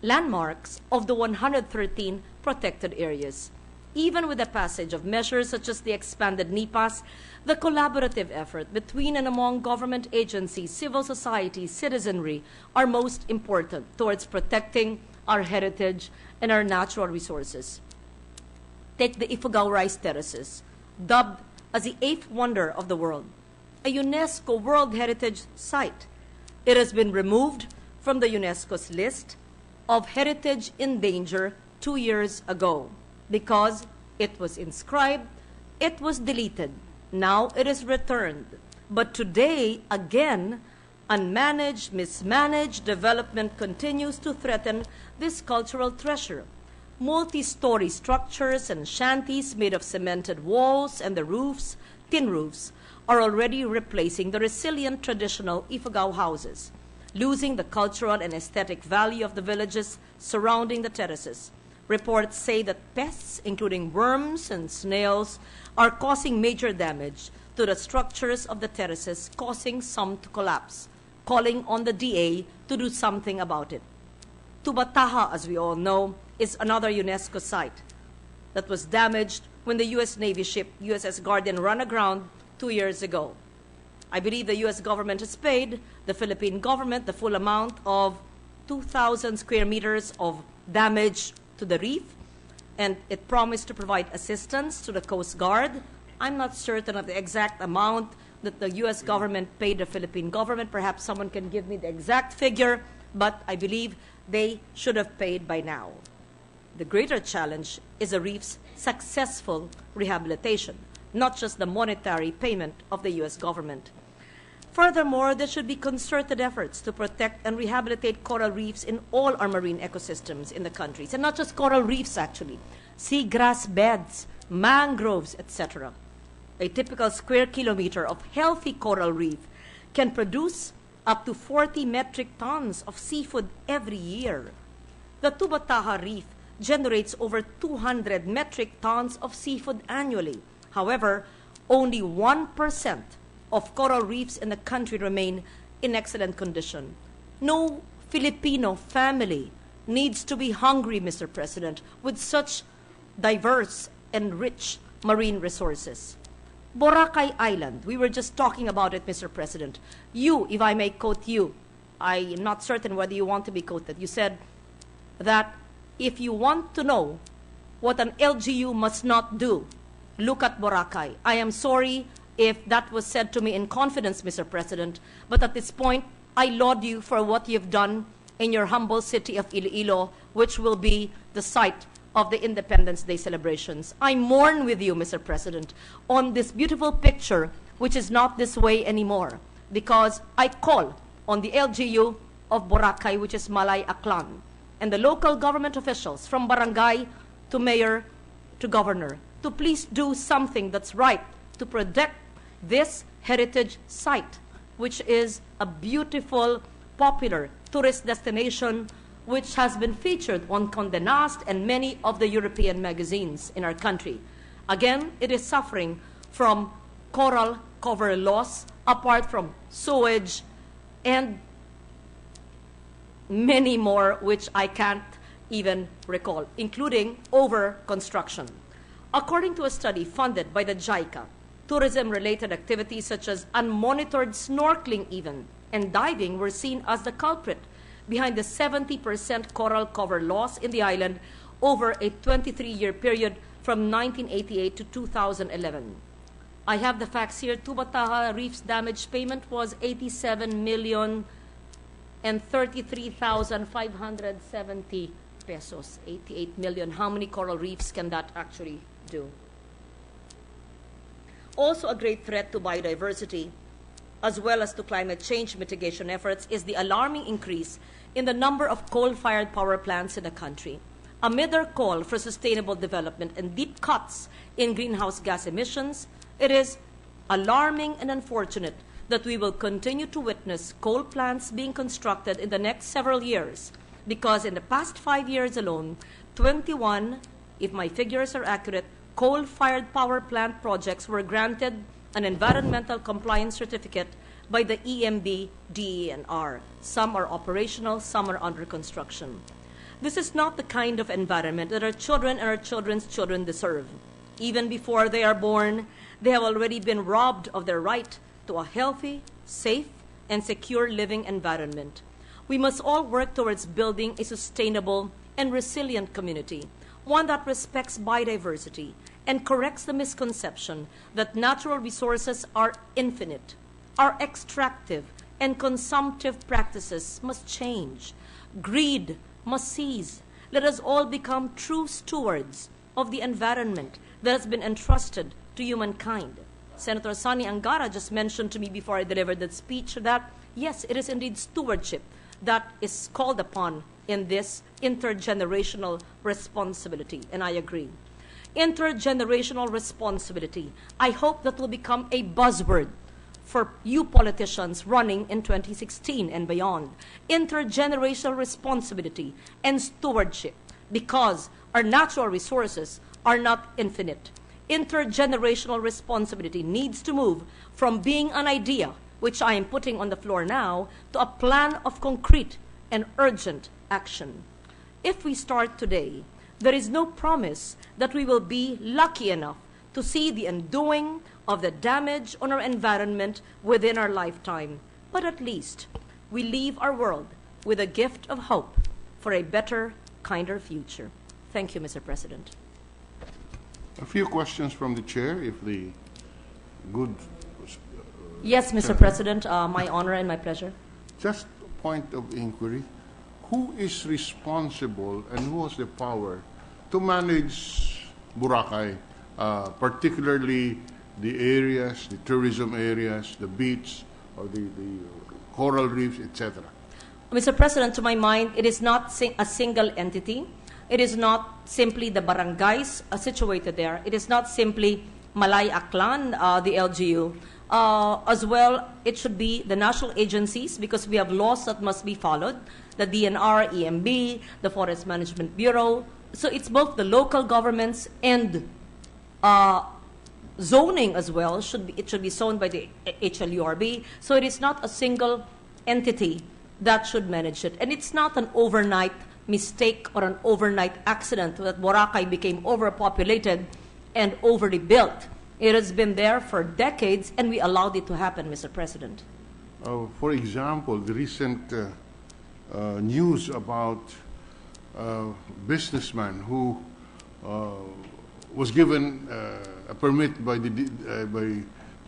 landmarks of the 113 protected areas. Even with the passage of measures such as the expanded NEPAS, the collaborative effort between and among government agencies, civil society, citizenry are most important towards protecting our heritage and our natural resources. Take the Ifugao rice terraces, dubbed as the eighth wonder of the world, a UNESCO World Heritage Site. It has been removed from the UNESCO's list of heritage in danger 2 years ago because it was inscribed, it was deleted. Now it is returned. But today, again, unmanaged, mismanaged development continues to threaten this cultural treasure. Multi-story structures and shanties made of cemented walls and the roofs, tin roofs, are already replacing the resilient traditional Ifugao houses, losing the cultural and aesthetic value of the villages surrounding the terraces. Reports say that pests, including worms and snails, are causing major damage to the structures of the terraces, causing some to collapse, calling on the DA to do something about it. Tubataha, as we all know, is another UNESCO site that was damaged when the U.S. Navy ship USS Guardian ran aground 2 years ago. I believe the U.S. government has paid the Philippine government the full amount of 2,000 square meters of damage to the reef, and it promised to provide assistance to the Coast Guard. I'm not certain of the exact amount that the U.S. government paid the Philippine government. Perhaps someone can give me the exact figure, but I believe they should have paid by now. The greater challenge is the reef's successful rehabilitation, not just the monetary payment of the U.S. government. Furthermore, there should be concerted efforts to protect and rehabilitate coral reefs in all our marine ecosystems in the countries, and not just coral reefs, actually, seagrass beds, mangroves, etc. A typical square kilometer of healthy coral reef can produce up to 40 metric tons of seafood every year. The Tubataha Reef generates over 200 metric tons of seafood annually. However, only 1% of coral reefs in the country remain in excellent condition. No Filipino family needs to be hungry, Mr. President, with such diverse and rich marine resources. Boracay Island, we were just talking about it, Mr. President. You, if I may quote you, I am not certain whether you want to be quoted. You said that if you want to know what an LGU must not do, look at Boracay. I am sorry if that was said to me in confidence, Mr. President, but at this point, I laud you for what you've done in your humble city of Iloilo, which will be the site of the Independence Day celebrations. I mourn with you, Mr. President, on this beautiful picture, which is not this way anymore, because I call on the LGU of Boracay, which is Malay Aklan, and the local government officials from barangay to mayor to governor to please do something that's right to protect this heritage site, which is a beautiful, popular tourist destination which has been featured on Condé Nast and many of the European magazines in our country. Again, it is suffering from coral cover loss, apart from sewage and many more which I can't even recall, including over-construction. According to a study funded by the JICA, tourism-related activities such as unmonitored snorkeling even and diving were seen as the culprit behind the 70% coral cover loss in the island over a 23-year period from 1988 to 2011. I have the facts here. Tubataha Reef's damage payment was 87 million and 33,570 pesos. 88 million. How many coral reefs can that actually do? also a great threat to biodiversity, as well as to climate change mitigation efforts, is the alarming increase in the number of coal-fired power plants in the country. Amid our call for sustainable development and deep cuts in greenhouse gas emissions, it is alarming and unfortunate that we will continue to witness coal plants being constructed in the next several years, because in the past 5 years alone, 21, if my figures are accurate, coal-fired power plant projects were granted an environmental compliance certificate by the EMB DENR. Some are operational, some are under construction. This is not the kind of environment that our children and our children's children deserve. Even before they are born, they have already been robbed of their right to a healthy, safe, and secure living environment. We must all work towards building a sustainable and resilient community, one that respects biodiversity and corrects the misconception that natural resources are infinite. Our extractive and consumptive practices must change. Greed must cease. Let us all become true stewards of the environment that has been entrusted to humankind. Senator Sonny Angara just mentioned to me before I delivered that speech that, yes, it is indeed stewardship that is called upon in this intergenerational responsibility, and I agree. Intergenerational responsibility, I hope that will become a buzzword for you politicians running in 2016 and beyond. Intergenerational responsibility and stewardship, because our natural resources are not infinite. Intergenerational responsibility needs to move from being an idea, which I am putting on the floor now, to a plan of concrete and urgent action. If we start today, there is no promise that we will be lucky enough to see the undoing of the damage on our environment within our lifetime. But at least we leave our world with a gift of hope for a better, kinder future. Thank you, Mr. President. A few questions from the chair, if the good... Yes, Mr. President, my honor and my pleasure. Just a point of inquiry. Who is responsible and who has the power to manage Boracay, particularly the areas, the tourism areas, the beach, or the coral reefs, etc.? Mr. President, to my mind, it is not a single entity. It is not simply the barangays situated there. It is not simply Malay Aklan, the LGU. As well, it should be the national agencies, because we have laws that must be followed, the DNR, EMB, the Forest Management Bureau. So it's both the local governments and zoning as well. It should be zoned by the HLURB. So it is not a single entity that should manage it. And it's not an overnight mistake or an overnight accident that Boracay became overpopulated and overly built. It has been there for decades, and we allowed it to happen, Mr. President. For example, the recent news about a businessman who was given a permit by the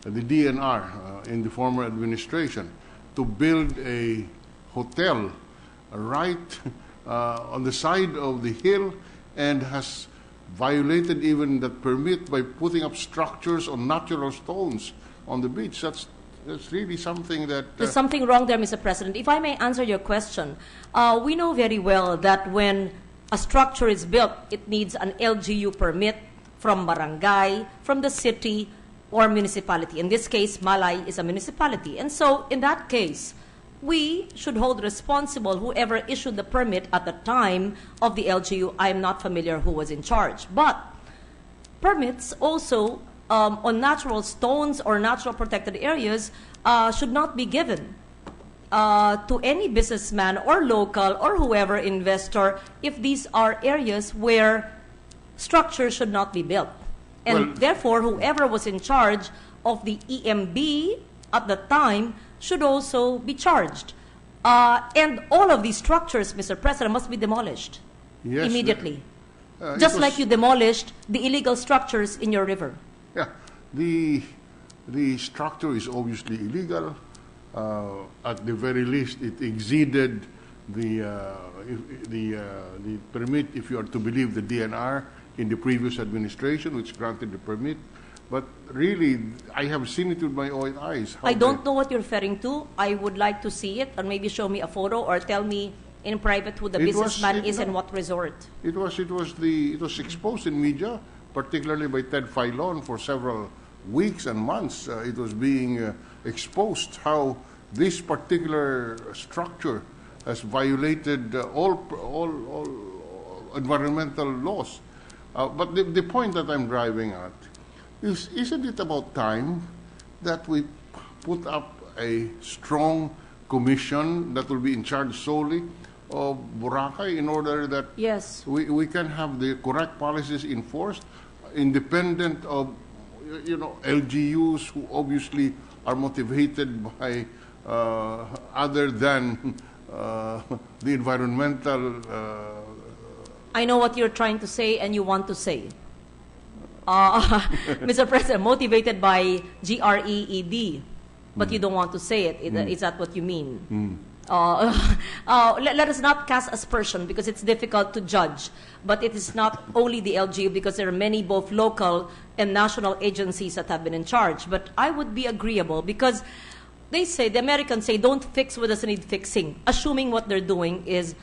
DNR in the former administration to build a hotel right on the side of the hill, and has violated even that permit by putting up structures on natural stones on the beach. That's really something that... There's something wrong there, Mr. President. If I may answer your question, we know very well that when a structure is built, it needs an LGU permit from barangay, from the city, or municipality. In this case, Malay is a municipality. And so, in that case, we should hold responsible whoever issued the permit at the time of the LGU. I am not familiar who was in charge. But permits also on natural stones or natural protected areas should not be given to any businessman or local or whoever investor if these are areas where structures should not be built. And therefore, whoever was in charge of the EMB at the time should also be charged. And all of these structures, Mr. President, must be demolished immediately. Just like you demolished the illegal structures in your river. Yeah, the structure is obviously illegal. At the very least, it exceeded the permit, if you are to believe the DNR in the previous administration, which granted the permit. But really, I have seen it with my own eyes. I don't know what you're referring to. I would like to see it, or maybe show me a photo, or tell me in private who the businessman is and what resort. It was exposed in media, particularly by Ted Filon for several weeks and months. It was being exposed how this particular structure has violated all environmental laws. But the point that I'm driving at is, isn't it about time that we put up a strong commission that will be in charge solely of Boracay in order that Yes. we can have the correct policies enforced, independent of LGUs who obviously are motivated by other than the environmental. I know what you're trying to say and you want to say. Mr. President, motivated by GREED, but you don't want to say it. Is that what you mean? Let us not cast aspersion because it's difficult to judge. But it is not only the LGU, because there are many both local and national agencies that have been in charge. But I would be agreeable because they say, the Americans say, don't fix what doesn't need fixing, assuming what they're doing is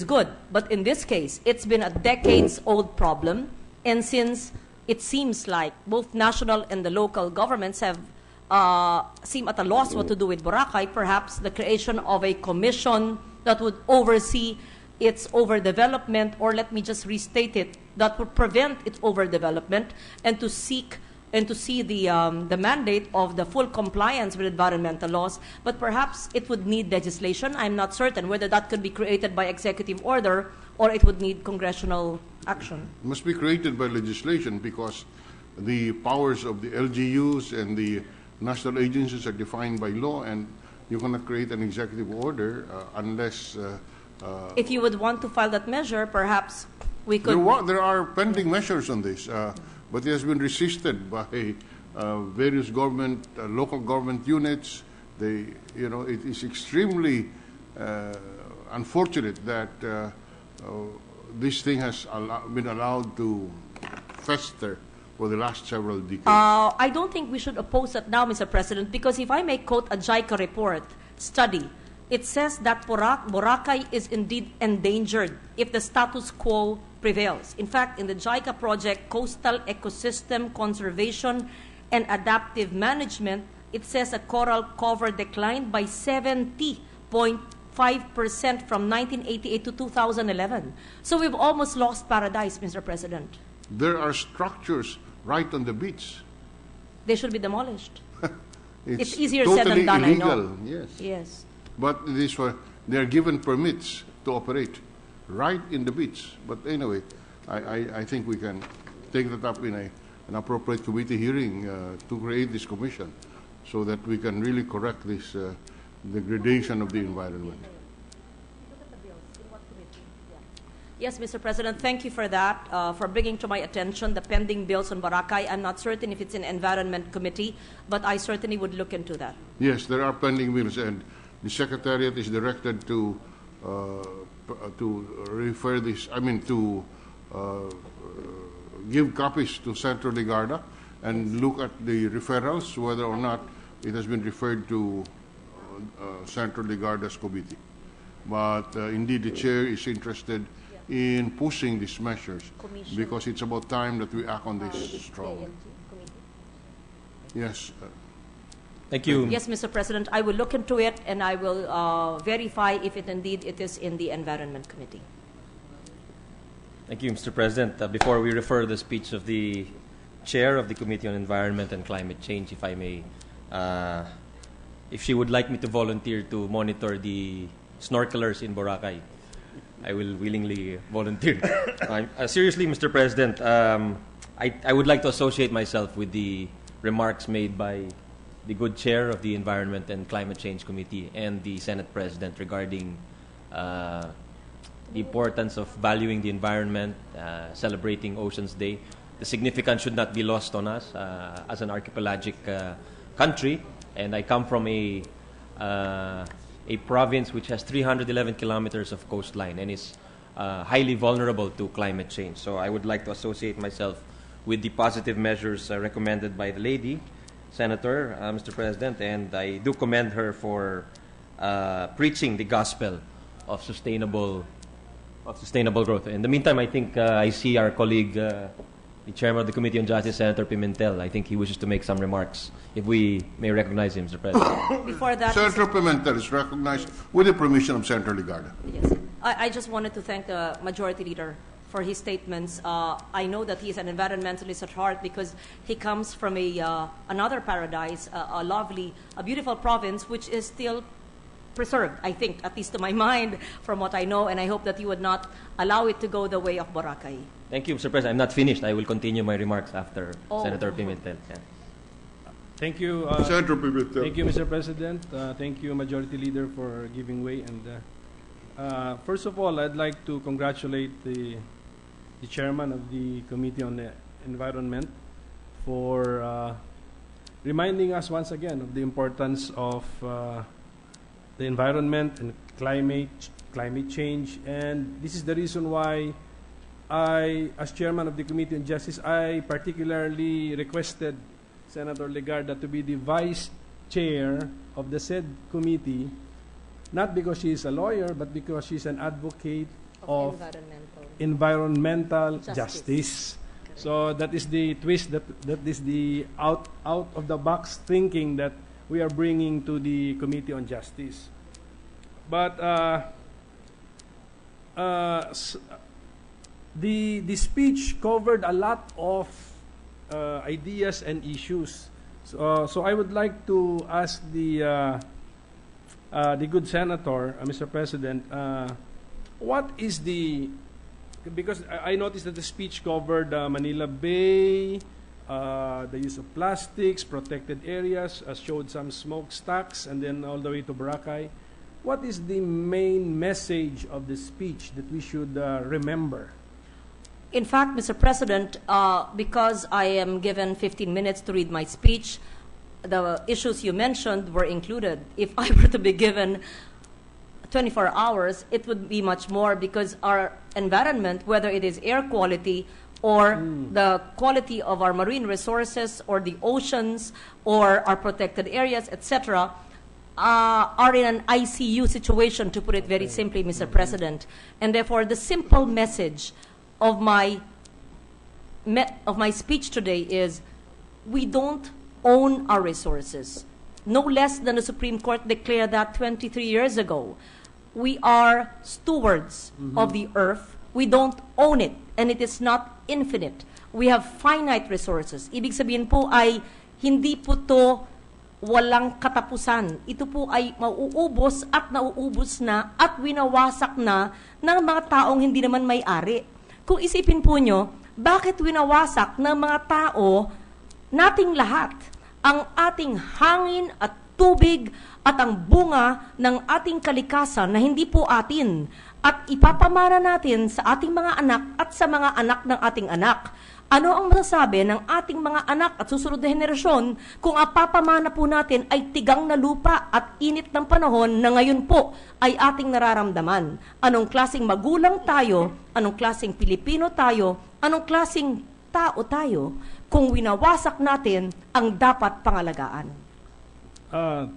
good. But in this case, it's been a decades-old problem. And since it seems like both national and the local governments have seem at a loss what to do with Boracay, perhaps the creation of a commission that would oversee its overdevelopment, or let me just restate it, that would prevent its overdevelopment, and to seek and to see the mandate of the full compliance with environmental laws. But perhaps it would need legislation. I'm not certain whether that could be created by executive order or it would need congressional action. It must be created by legislation because the powers of the LGUs and the national agencies are defined by law, and you cannot create an executive order unless... if you would want to file that measure, perhaps we could... There are pending measures on this, but it has been resisted by various government, local government units. It is extremely unfortunate that this thing has been allowed to fester for the last several decades. I don't think we should oppose that now, Mr. President, because if I may quote a JICA report study, it says that Boracay is indeed endangered if the status quo prevails. In fact, in the JICA project, Coastal Ecosystem Conservation and Adaptive Management, it says a coral cover declined by 70.5% from 1988 to 2011. So we've almost lost paradise, Mr. President. There are structures right on the beach. They should be demolished. It's easier totally said than done, illegal. I know. Yes. Yes. But they are given permits to operate right in the beach. But anyway, I think we can take that up in an appropriate committee hearing to create this commission so that we can really correct this degradation of the environment. Yes, Mr. President, thank you for that, for bringing to my attention the pending bills on Boracay. I'm not certain if it's in Environment Committee, but I certainly would look into that. Yes, there are pending bills, and the Secretariat is directed to refer this, to give copies to Centro de Garda and look at the referrals, whether or not it has been referred to Centro de Garda's committee. But indeed, the chair is interested in pushing these measures because it's about time that we act on this strongly. Yes. Thank you. Yes, Mr. President, I will look into it and I will verify if it is in the Environment Committee. Thank you, Mr. President. Before we refer the speech of the Chair of the Committee on Environment and Climate Change, if I may, if she would like me to volunteer to monitor the snorkelers in Boracay, I will willingly volunteer. Seriously, Mr. President, I would like to associate myself with the remarks made by the good chair of the Environment and Climate Change Committee and the Senate President regarding the importance of valuing the environment, celebrating Oceans Day. The significance should not be lost on us as an archipelagic country, and I come from a province which has 311 kilometers of coastline and is highly vulnerable to climate change. So I would like to associate myself with the positive measures recommended by the lady, Senator, Mr. President, and I do commend her for preaching the gospel of sustainable growth. In the meantime, I think I see our colleague, the Chairman of the Committee on Justice, Senator Pimentel. I think he wishes to make some remarks. If we may recognize him, Mr. President. Before that, Senator Pimentel is recognized with the permission of Senator Ligarda. yes, I just wanted to thank the Majority Leader for his statements. I know that he is an environmentalist at heart because he comes from another paradise, a beautiful province, which is still preserved, I think, at least to my mind, from what I know, and I hope that you would not allow it to go the way of Boracay. Thank you, Mr. President. I'm not finished. I will continue my remarks after Oh. Senator Pimentel. Yeah. Thank you. Senator Pimentel. Thank you, Mr. President. Thank you, Majority Leader, for giving way. And first of all, I'd like to congratulate the Chairman of the Committee on the Environment for reminding us once again of the importance of the environment and climate change. And this is the reason why I, as Chairman of the Committee on Justice, I particularly requested Senator Legarda to be the Vice Chair of the said committee, not because she is a lawyer, but because she's an advocate of environmental justice. So that is the twist, that is the out of the box thinking that we are bringing to the Committee on Justice. But the speech covered a lot of ideas and issues. So I would like to ask the good senator, Mr. President, what is because I noticed that the speech covered Manila Bay, the use of plastics, protected areas, showed some smokestacks, and then all the way to Boracay. What is the main message of the speech that we should remember? In fact, Mr. President, because I am given 15 minutes to read my speech, the issues you mentioned were included. If I were to be given 24 hours, it would be much more, because our environment, whether it is air quality or the quality of our marine resources or the oceans or our protected areas, etc., are in an ICU situation, to put it very simply, Mr. President. And therefore, the simple message of my speech today is, we don't own our resources. No less than the Supreme Court declared that 23 years ago. We are stewards of the earth. We don't own it, and it is not infinite. We have finite resources. Ibig sabihin po ay hindi po to walang katapusan. Ito po ay mauubos at nauubos na at winawasak na ng mga taong hindi naman may-ari. Kung isipin po nyo, bakit winawasak ng mga tao nating lahat ang ating hangin at tubig at ang bunga ng ating kalikasan na hindi po atin, at ipapamana natin sa ating mga anak at sa mga anak ng ating anak? Ano ang masasabi ng ating mga anak at susunod na henerasyon kung ang papamana po natin ay tigang na lupa at init ng panahon na ngayon po ay ating nararamdaman? Anong klaseng magulang tayo? Anong klaseng Pilipino tayo? Anong klaseng tao tayo kung winawasak natin ang dapat pangalagaan?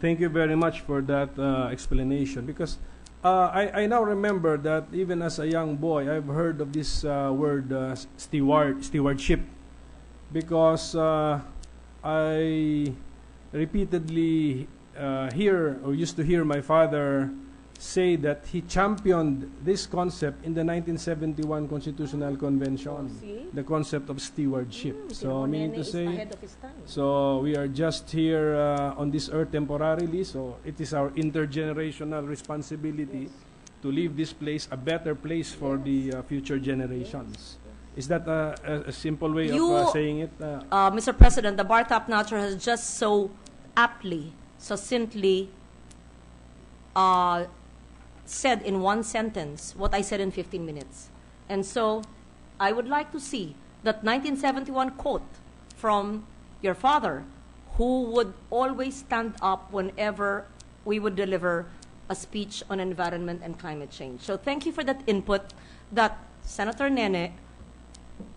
Thank you very much for that explanation, because I now remember that even as a young boy, I've heard of this word stewardship, because I repeatedly used to hear my father say that he championed this concept in the 1971 Constitutional Convention, the concept of stewardship. So, meaning to say, so we are just here on this earth temporarily, so it is our intergenerational responsibility to leave this place a better place for the future generations. Is that a simple way of saying it? Mr. President, the bar top notcher has just so aptly, succinctly said in one sentence what I said in 15 minutes. And so I would like to see that 1971 quote from your father, who would always stand up whenever we would deliver a speech on environment and climate change. So thank you for that input that Senator Nene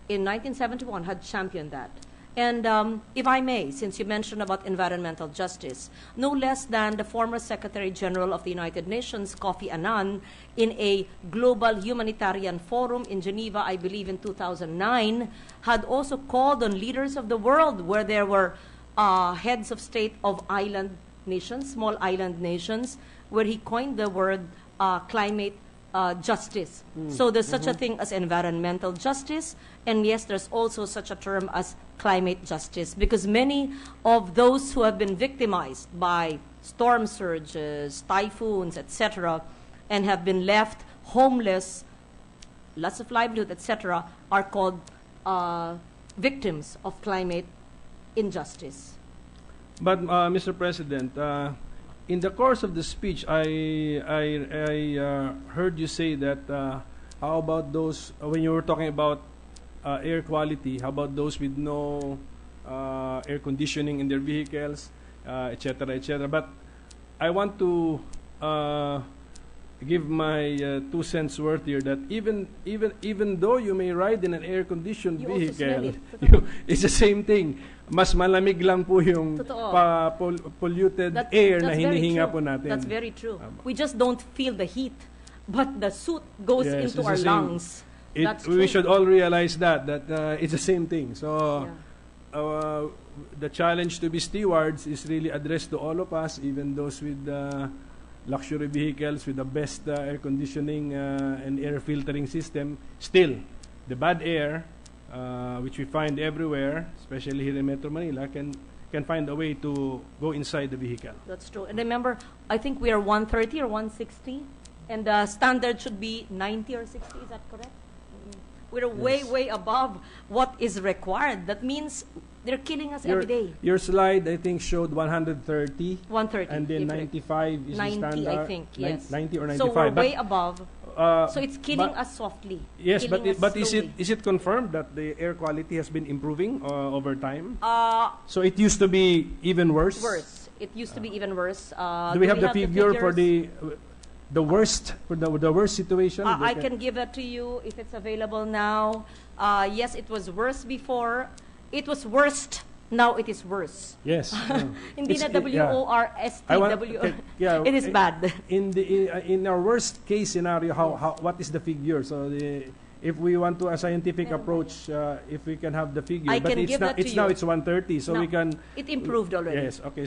in 1971 had championed that. And if I may, since you mentioned about environmental justice, no less than the former Secretary General of the United Nations, Kofi Annan, in a global humanitarian forum in Geneva, I believe in 2009, had also called on leaders of the world where there were heads of state of island nations, small island nations, where he coined the word climate justice. So there's such a thing as environmental justice, and yes, there's also such a term as climate justice, because many of those who have been victimized by storm surges, typhoons, etc., and have been left homeless, loss of livelihood, etc., are called victims of climate injustice. But, Mr. President, in the course of the speech, I heard you say that how about those, when you were talking about air quality, how about those with no air conditioning in their vehicles, etc., etc. But I want to give my 2 cents worth here that even though you may ride in an air-conditioned You also smell vehicle, it. it's the same thing. Mas malamig lang po yung polluted air na hinihinga po natin. That's very true. We just don't feel the heat, but the soot goes Yes, into it's our the same. lungs. That's We true. should all realize that it's the same thing. So the challenge to be stewards is really addressed to all of us, even those with luxury vehicles with the best air conditioning and air filtering system. Still, the bad air, which we find everywhere, especially here in Metro Manila, can find a way to go inside the vehicle. That's true. And remember, I think we are 130 or 160, and the standard should be 90 or 60. Is that correct? We're way above what is required. That means they're killing us every day. Your slide, I think, showed 130. 130. And then correct. 95 is 90, the standard. I think, yes. 90 or 95. So we're but, way above. So it's killing but- us softly. Yes, killing us but slowly. is it confirmed that the air quality has been improving over time? Uh, So it used to be even worse. worse. It used to be even worse. Do we have the figure for figures? the worst the worst situation? I can give that to you if it's available now. Yes, it was worse before. It was worst. Now it is worse. Yes. Hindi na It's- yeah. WORSTW. okay, yeah, It is bad. In our worst case scenario, what is the figure? So if we want to a scientific approach, if we can have the figure, I but can it's give that to now you. it's 130, so No, we can. It improved already. Yes. Okay.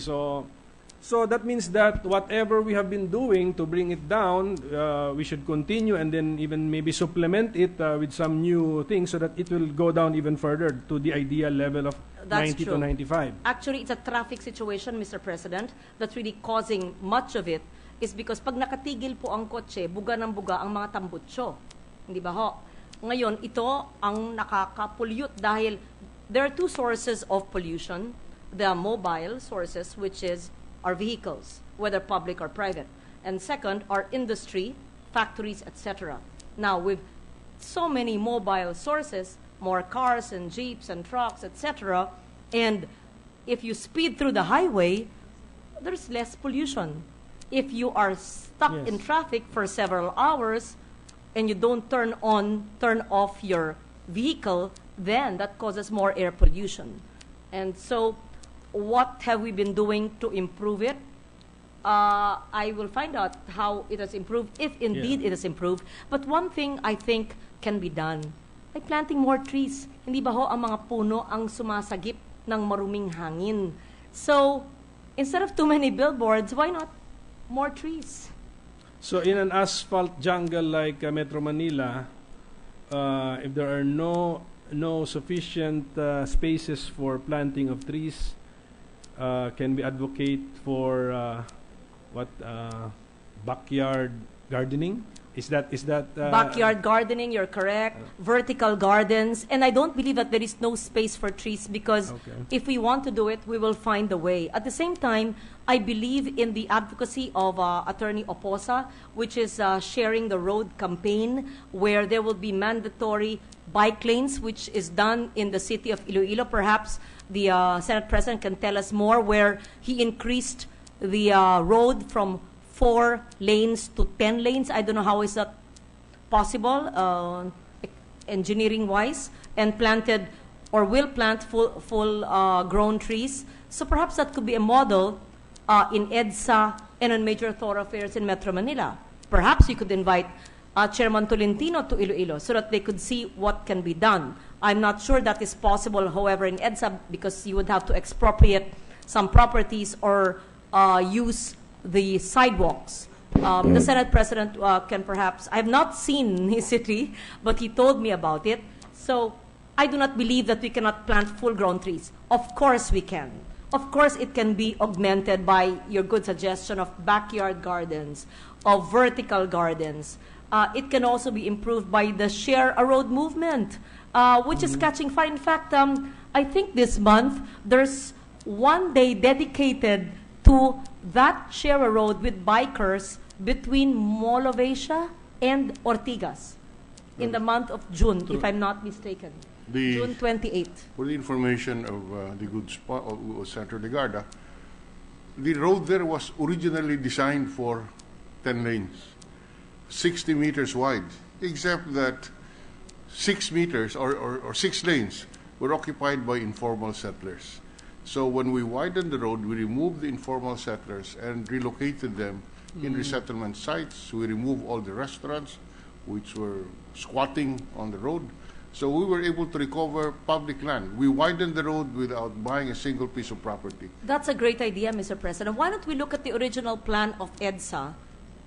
So that means that whatever we have been doing to bring it down, we should continue and then even maybe supplement it with some new things so that it will go down even further to the ideal level of That's 90 true. to 95. Actually, it's a traffic situation, Mr. President, that's really causing much of it is because pag nakatigil po ang kotse, buga ng buga ang mga tambutso. Hindi ba ho? Ngayon, ito ang nakaka-pollute dahil there are two sources of pollution. The mobile sources, which is our vehicles, whether public or private. And second, our industry, factories, etc. Now, with so many mobile sources, more cars and jeeps and trucks, etc., and if you speed through the highway, there's less pollution. If you are stuck in traffic for several hours and you don't turn off your vehicle, then that causes more air pollution. And so, what have we been doing to improve it? I will find out how it has improved, if indeed it has improved. But one thing I think can be done, ay planting more trees. Hindi ba ho ang mga puno ang sumasagip ng maruming hangin? So, instead of too many billboards, why not more trees? So in an asphalt jungle like Metro Manila, if there are no sufficient spaces for planting of trees, can we advocate for backyard gardening? Is that Backyard gardening, you're correct. Vertical gardens. And I don't believe that there is no space for trees because if we want to do it, we will find a way. At the same time, I believe in the advocacy of Attorney Oposa, which is sharing the road campaign, where there will be mandatory bike lanes, which is done in the city of Iloilo. Perhaps the Senate President can tell us more, where he increased the road from 4 lanes to 10 lanes. I don't know how is that possible. engineering-wise, and planted or will plant full grown trees. So perhaps that could be a model in EDSA and on major thoroughfares in Metro Manila. Perhaps you could invite Chairman Tolentino to Iloilo so that they could see what can be done. I'm not sure that is possible, however, in EDSA, because you would have to expropriate some properties or use the sidewalks. The Senate President can perhaps, I have not seen his city, but he told me about it. So I do not believe that we cannot plant full-grown trees. Of course we can. Of course it can be augmented by your good suggestion of backyard gardens, of vertical gardens. It can also be improved by the Share a Road movement, which is catching fire. In fact, I think this month there's one day dedicated to that Share a Road with bikers between Mall of Asia and Ortigas in the month of June, if I'm not mistaken. June 28th. For the information of the good spot of Senator Legarda, the road there was originally designed for 10 lanes, 60 meters wide, except that 6 meters or 6 lanes were occupied by informal settlers. So when we widened the road, we removed the informal settlers and relocated them in resettlement sites. We removed all the restaurants which were squatting on the road. So we were able to recover public land. We widened the road without buying a single piece of property. That's a great idea, Mr. President. Why don't we look at the original plan of EDSA,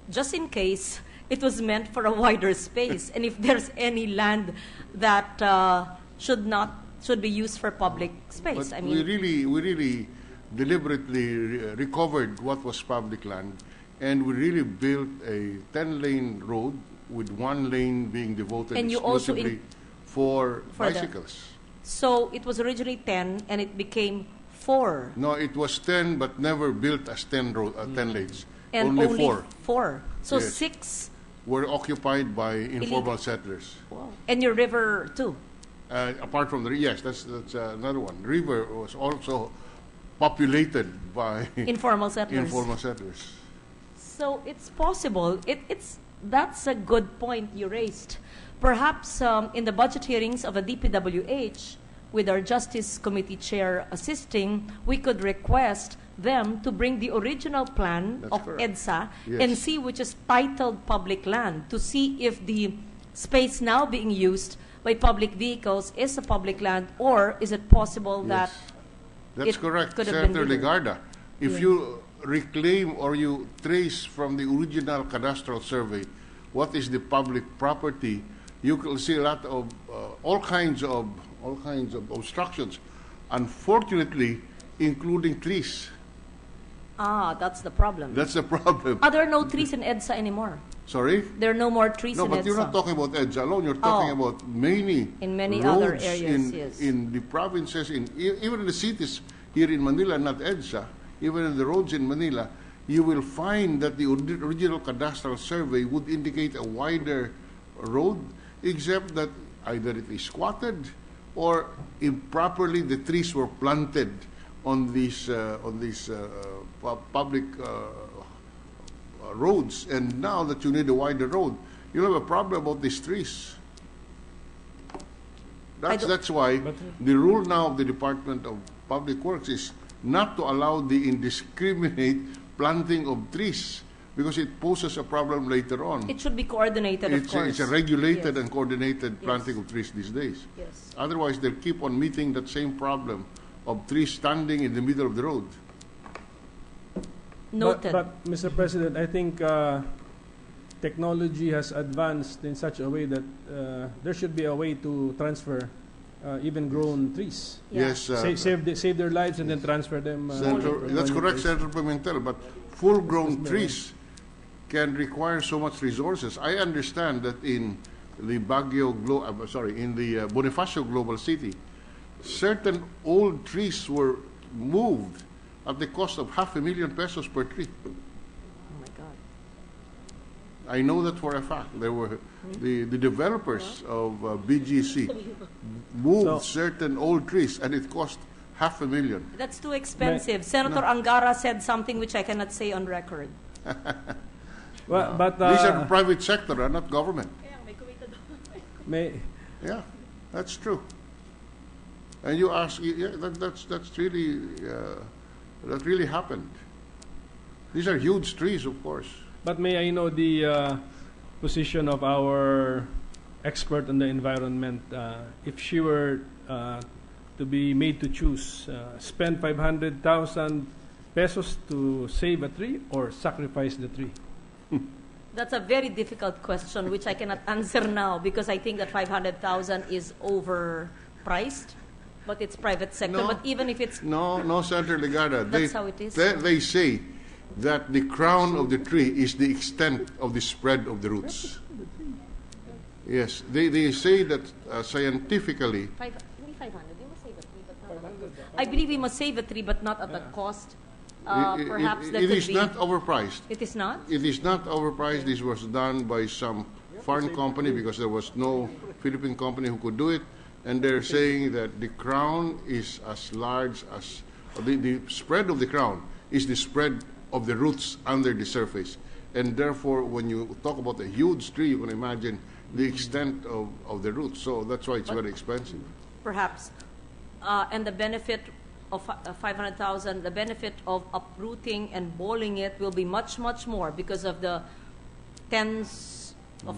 just in case it was meant for a wider space, and if there's any land that should be used for public space. But I mean, we really deliberately recovered what was public land, and we really built a 10-lane road with 1 lane being devoted and you also exclusively for bicycles. So it was originally 10 and it became 4. No, it was 10 but never built as 10 lanes. And only 4. So Yes. 6. Were occupied by informal settlers. Wow. And your river too. Apart from yes, that's another one. River was also populated by Informal settlers. informal settlers. So it's possible. That's a good point you raised. Perhaps in the budget hearings of the DPWH, with our Justice Committee Chair assisting, we could request them to bring the original plan That's of correct. EDSA Yes. and see which is titled public land, to see if the space now being used by public vehicles is a public land, or is it possible that Yes. That's it correct, could have been Senator bigger. Legarda. If Yes. you reclaim or you trace from the original cadastral survey what is the public property, you will see a lot of all kinds of obstructions. Unfortunately, including trees. that's the problem. That's the problem. Are there no trees in EDSA anymore? Sorry? There are no more trees No, in but EDSA. you're not talking about EDSA alone. You're talking Oh. about many In many roads other areas, yes. in the provinces, even in the cities here in Manila, not EDSA, even in the roads in Manila, you will find that the original cadastral survey would indicate a wider road, except that either it is squatted or improperly the trees were planted on these public roads. And now that you need a wider road, you have a problem about these trees. That's why the rule now of the Department of Public Works is not to allow the indiscriminate planting of trees, because it poses a problem later on. It should be coordinated, of course. It's a regulated Yes. and coordinated Yes. planting of trees these days. Yes. Otherwise, they'll keep on meeting that same problem of trees standing in the middle of the road. Noted. But Mr. President, I think technology has advanced in such a way that there should be a way to transfer even grown trees. Yeah. Yes, Save their lives and then transfer them. That's correct, Senator Pimentel, but full-grown trees can require so much resources. I understand that in the in the Bonifacio Global City, certain old trees were moved at the cost of $500,000 pesos per tree. Oh my God. I know that for a fact. There were the developers of BGC moved certain old trees, and it cost $500,000. That's too expensive. Senator Angara said something which I cannot say on record. Well, but These are the private sector, not government. may Yeah, that's true. And you ask, yeah, that's really that really happened. These are huge trees, of course. But may I know the position of our expert on the environment? If she were to be made to choose, spend 500,000 pesos to save a tree or sacrifice the tree? That's a very difficult question, which I cannot answer now because I think that 500,000 is overpriced, but it's private sector. No. But even if it's No, Senator Legarda. That's how it is. They say that the crown of the tree is the extent of the spread of the roots. Yes, they say that scientifically. Only 500. We must save a tree, but not at a, I believe we must save a tree, but not at a cost. Perhaps that it could is be. not overpriced. It is not. It is not overpriced. This was done by some foreign company because there was no Philippine company who could do it. And they're saying that the crown is as large as the spread of the crown is the spread of the roots under the surface. And therefore, when you talk about a huge tree, you can imagine the extent of the roots. So that's why it's very expensive. Perhaps. And the benefit of 500,000, the benefit of uprooting and boiling it will be much, much more because of the tens of,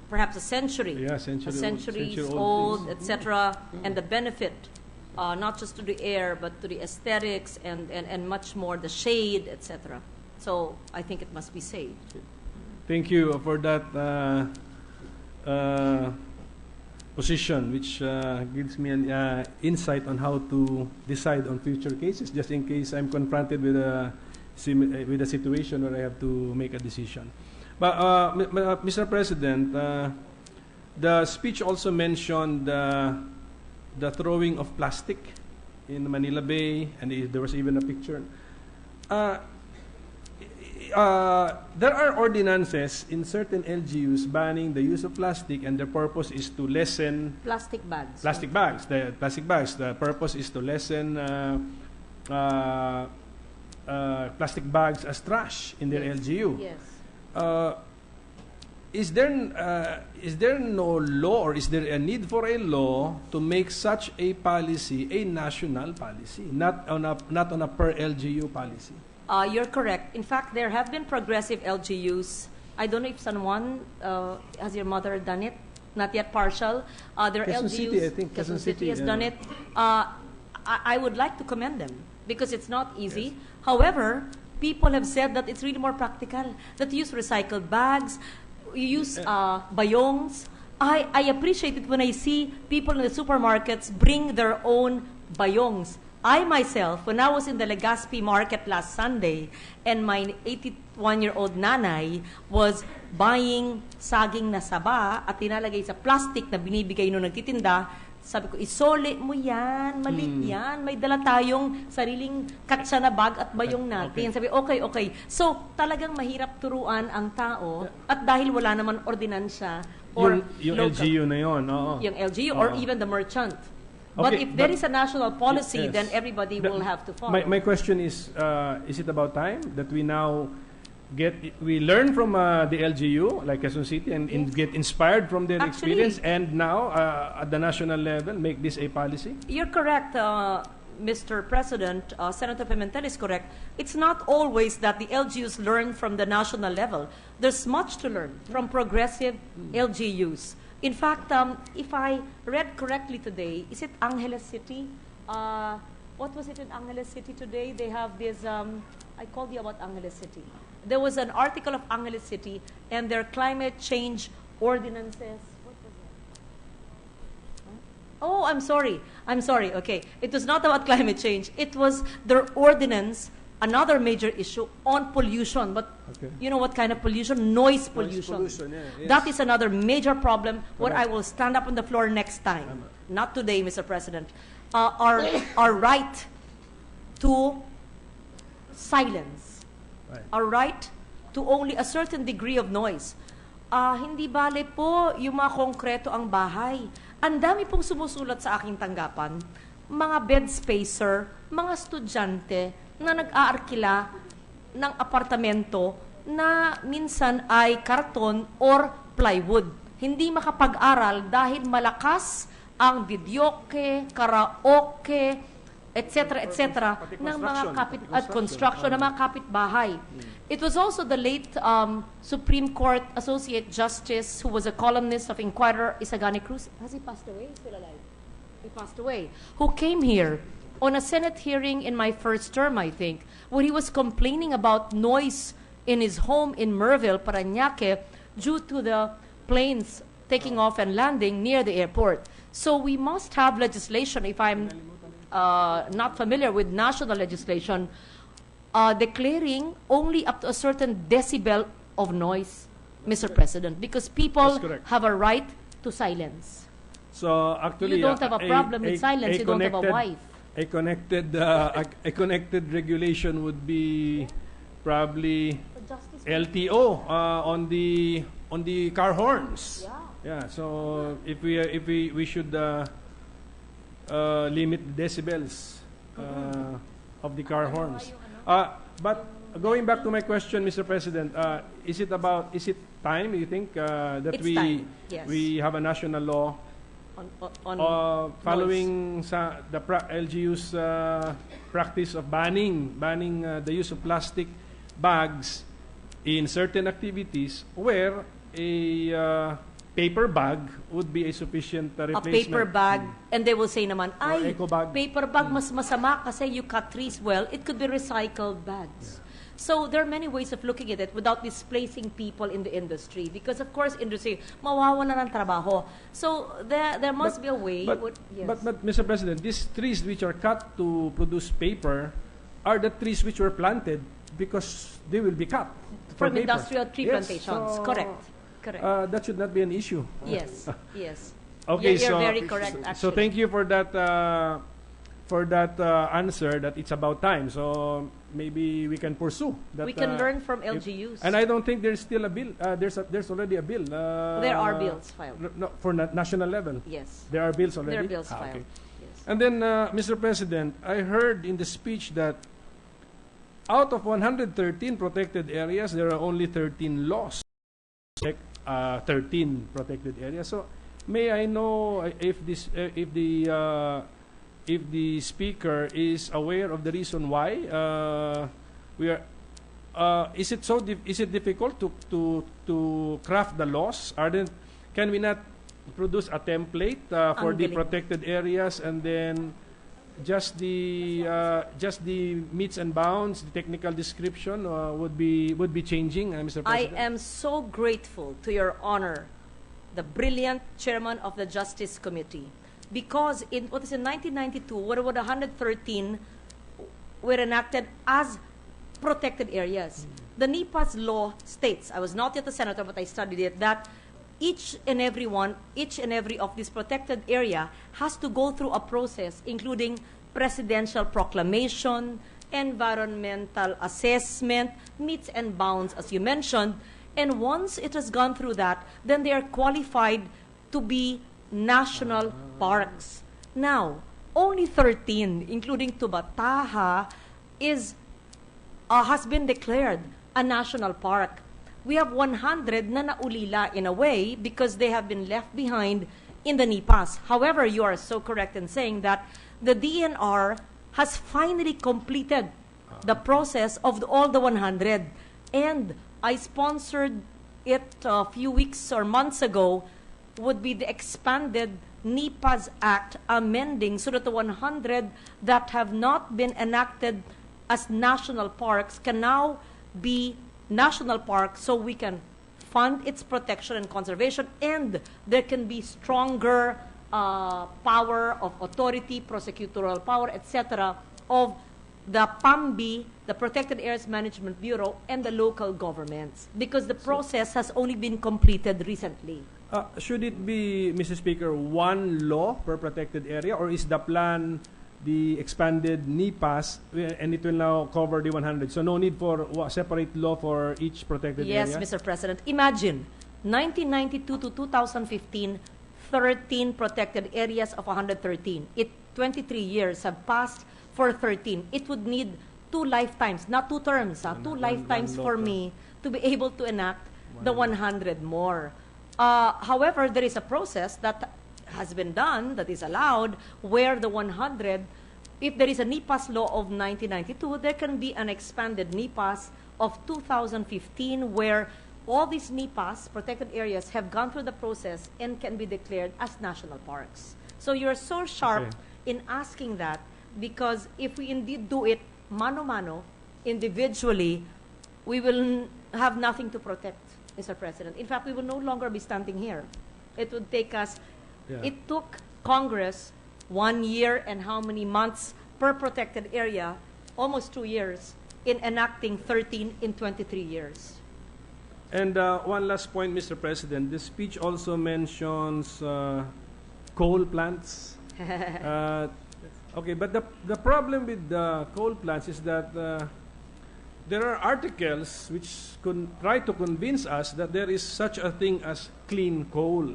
perhaps a century. Yeah, a century centuries old old, trees. etc. And the benefit, not just to the air, but to the aesthetics and much more, the shade, etc. So I think it must be saved. Thank you for that position, which gives me an insight on how to decide on future cases, just in case I'm confronted with a situation where I have to make a decision. But Mr. President, the speech also mentioned the throwing of plastic in Manila Bay, and there was even a picture. There are ordinances in certain LGUs banning the use of plastic, and their purpose is to lessen Plastic bags. plastic bags. The plastic bags. The purpose is to lessen plastic bags as trash in their LGU. Yes. Is there no law, or is there a need for a law to make such a policy a national policy, not on a per LGU policy? You're correct. In fact, there have been progressive LGUs. I don't know if San Juan, has your mother done it? Not yet partial. There are Quezon LGUs. City, I think. Quezon City has yeah. done it. I would like to commend them because it's not easy. Yes. However, people have said that it's really more practical, that you use recycled bags, you use bayongs. I appreciate it when I see people in the supermarkets bring their own bayongs. I myself, when I was in the Legazpi market last Sunday, and my 81-year-old nanay was buying saging na saba at tinalagay sa plastic na binibigay nung nagtitinda, sabi ko, isole mo yan, maliit yan, may dala tayong sariling katsa na bag at bayong natin. Sabi, okay. So, talagang mahirap turuan ang tao at dahil wala naman ordinansya or yung local, LGU na yun, oo. yung LGU or even the merchant. But Okay, if there is a national policy, Yes. then everybody will have to follow. My question is it about time that we now we learn from the LGU, like Quezon City, and get inspired from their Actually, experience, and now at the national level make this a policy? You're correct, Mr. President. Senator Pimentel is correct. It's not always that the LGUs learn from the national level. There's much to learn from progressive LGUs. In fact, if I read correctly today, is it Angeles City? What was it in Angeles City today? They have this, I called you about Angeles City. There was an article of Angeles City and their climate change ordinances. What was it? Huh? Oh, I'm sorry. Okay. It was not about climate change. It was their ordinance, another major issue on pollution. But you know what kind of pollution? Noise pollution. Yes. That is another major problem. What I will stand up on the floor next time. Not today, Mr. President. Our right to silence. Our right to only a certain degree of noise. Hindi bale po yung mga konkreto ang bahay. Ang dami pong sumusulat sa aking tanggapan, mga bed spacer, mga estudyante na nag-aarkila ng apartamento na minsan ay karton or plywood. hindi makapag-aral dahil malakas ang videoke, karaoke, etc. ng mga construction ng mga kapitbahay. It was also the late Supreme Court Associate Justice who was a columnist of Inquirer, Isagani Cruz. Has he passed away? He's still alive. He passed away. Who came here on a Senate hearing in my first term, I think, where he was complaining about noise in his home in Merville, Parañaque, due to the planes taking off and landing near the airport. So we must have legislation, if I'm not familiar with national legislation, declaring only up to a certain decibel of noise, Mr. President, because people have a right to silence. So actually, You don't have a problem with silence, you don't have a wife. A connected regulation would be probably LTO on the car horns. Yeah. So if we should limit the decibels of the car horns. But going back to my question, Mr. President, is it time? You think that It's time, yes. we have a national law On following the LGU's practice of banning the use of plastic bags in certain activities, where a paper bag would be a sufficient a replacement. paper bag, and they will say naman, ay, eco bag. paper bag mas masama kasi you cut trees. Well, it could be recycled bags. So there are many ways of looking at it without displacing people in the industry, because of course industry mawawalan ng trabaho. So there must be a way. Yes. But Mr. President, these trees which are cut to produce paper are the trees which were planted because they will be cut for from paper. industrial tree Yes, plantations. so, Correct. That should not be an issue. Yes. Yes. Okay, You're so very correct. Actually. So thank you for that answer that it's about time. So maybe we can pursue that. We can learn from LGUs. And I don't think there's still a bill. There's already a bill. There are bills filed. No, for national level. Yes. There are bills already. There are bills Okay. filed. Yes. And then, Mr. President, I heard in the speech that out of 113 protected areas, there are only 13 laws. 13 protected areas. So, may I know if the speaker is aware of the reason why we are? Is it difficult to craft the laws? Can we not produce a template for the protected areas, and then just the meets and bounds, the technical description would be changing, Mr. President? I am so grateful to Your Honor, the brilliant chairman of the Justice Committee, because in 1992, what about 113 were enacted as protected areas. The NEPA's law states, I was not yet a senator, but I studied it, that each and every of this protected area has to go through a process, including presidential proclamation, environmental assessment, meets and bounds, as you mentioned. And once it has gone through that, then they are qualified to be national parks. Now, only 13, including Tubataha, has been declared a national park. We have 100 na naulila in a way because they have been left behind in the NEPAs. However, you are so correct in saying that the DNR has finally completed the process of all the 100. And I sponsored it a few weeks or months ago, would be the expanded NEPAs Act amending so that the 100 that have not been enacted as national parks can now be national parks, so we can fund its protection and conservation, and there can be stronger power of authority, prosecutorial power, etc., of the PAMBI, the Protected Areas Management Bureau, and the local governments, because the process has only been completed recently. Should it be, Mr. Speaker, one law per protected area, or is the plan the expanded NEPAs, and it will now cover the 100? So no need for a separate law for each protected area? Yes, Mr. President. Imagine, 1992 to 2015, 13 protected areas of 113. 23 years have passed for 13. It would need 2 lifetimes, not 2 terms, 2 lifetimes for me to be able to enact the 100 more. However, there is a process that has been done, that is allowed, where the 100, if there is a NIPAS law of 1992, there can be an expanded NIPAS of 2015 where all these NIPAS, protected areas, have gone through the process and can be declared as national parks. So you're so sharp in asking that, because if we indeed do it mano-mano, individually, we will have nothing to protect, Mr. President. In fact, we will no longer be standing here. It would take us, it took Congress 1 year and how many months per protected area, almost 2 years, in enacting 13 in 23 years. And one last point, Mr. President. The speech also mentions coal plants. Okay, but the problem with the coal plants is that there are articles which try to convince us that there is such a thing as clean coal.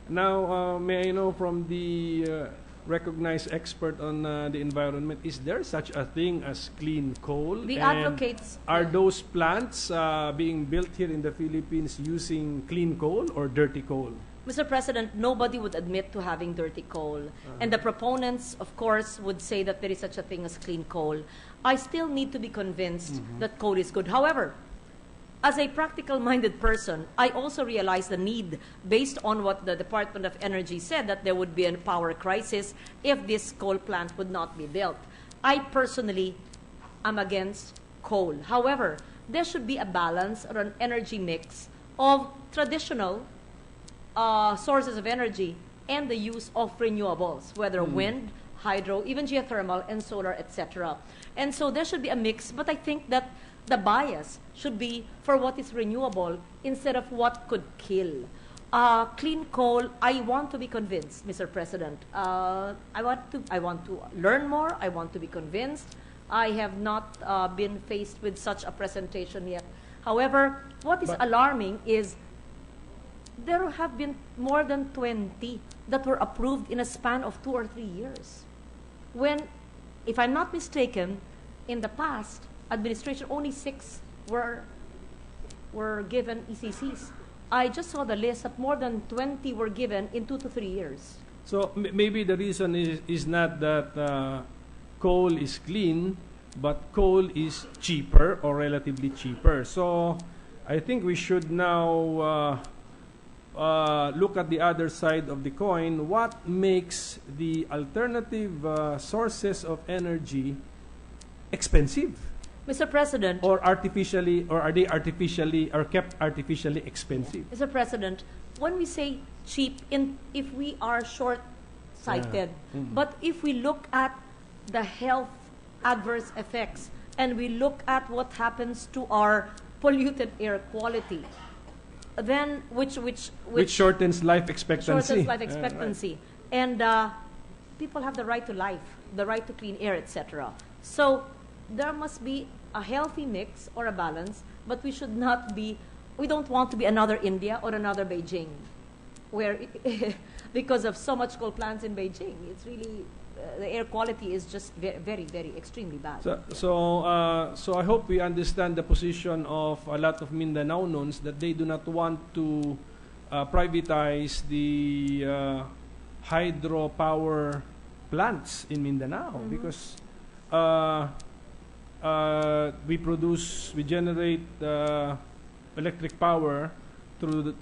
Now, may I know from the recognized expert on the environment, is there such a thing as clean coal? The and advocates... Are those plants being built here in the Philippines using clean coal or dirty coal? Mr. President, nobody would admit to having dirty coal. And the proponents, of course, would say that there is such a thing as clean coal. I still need to be convinced that coal is good. However, as a practical-minded person, I also realize the need, based on what the Department of Energy said, that there would be a power crisis if this coal plant would not be built. I personally am against coal. However, there should be a balance or an energy mix of traditional sources of energy and the use of renewables, whether wind, hydro, even geothermal, and solar, etc. And so there should be a mix, but I think that the bias should be for what is renewable instead of what could kill. Clean coal, I want to be convinced, Mr. President. I want to learn more. I want to be convinced. I have not been faced with such a presentation yet. However, what is alarming is there have been more than 20 that were approved in a span of 2 or 3 years. When, if I'm not mistaken, in the past administration, only 6 were given ECCs. I just saw the list that more than 20 were given in 2 to 3 years. So maybe the reason is not that coal is clean, but coal is cheaper or relatively cheaper. So I think we should now look at the other side of the coin. What makes the alternative sources of energy expensive? Mr. President. Or artificially, or are they artificially, or kept artificially expensive? Mr. President, when we say cheap, if we are short-sighted, but if we look at the health adverse effects and we look at what happens to our polluted air quality, then which shortens life expectancy. Shortens life expectancy, and people have the right to life, the right to clean air, etc. So there must be a healthy mix or a balance, but we should not be. We don't want to be another India or another Beijing, where because of so much coal plants in Beijing, it's really the air quality is just very, very extremely bad. So I hope we understand the position of a lot of Mindanaonons that they do not want to privatize the hydropower plants in Mindanao because we generate electric power through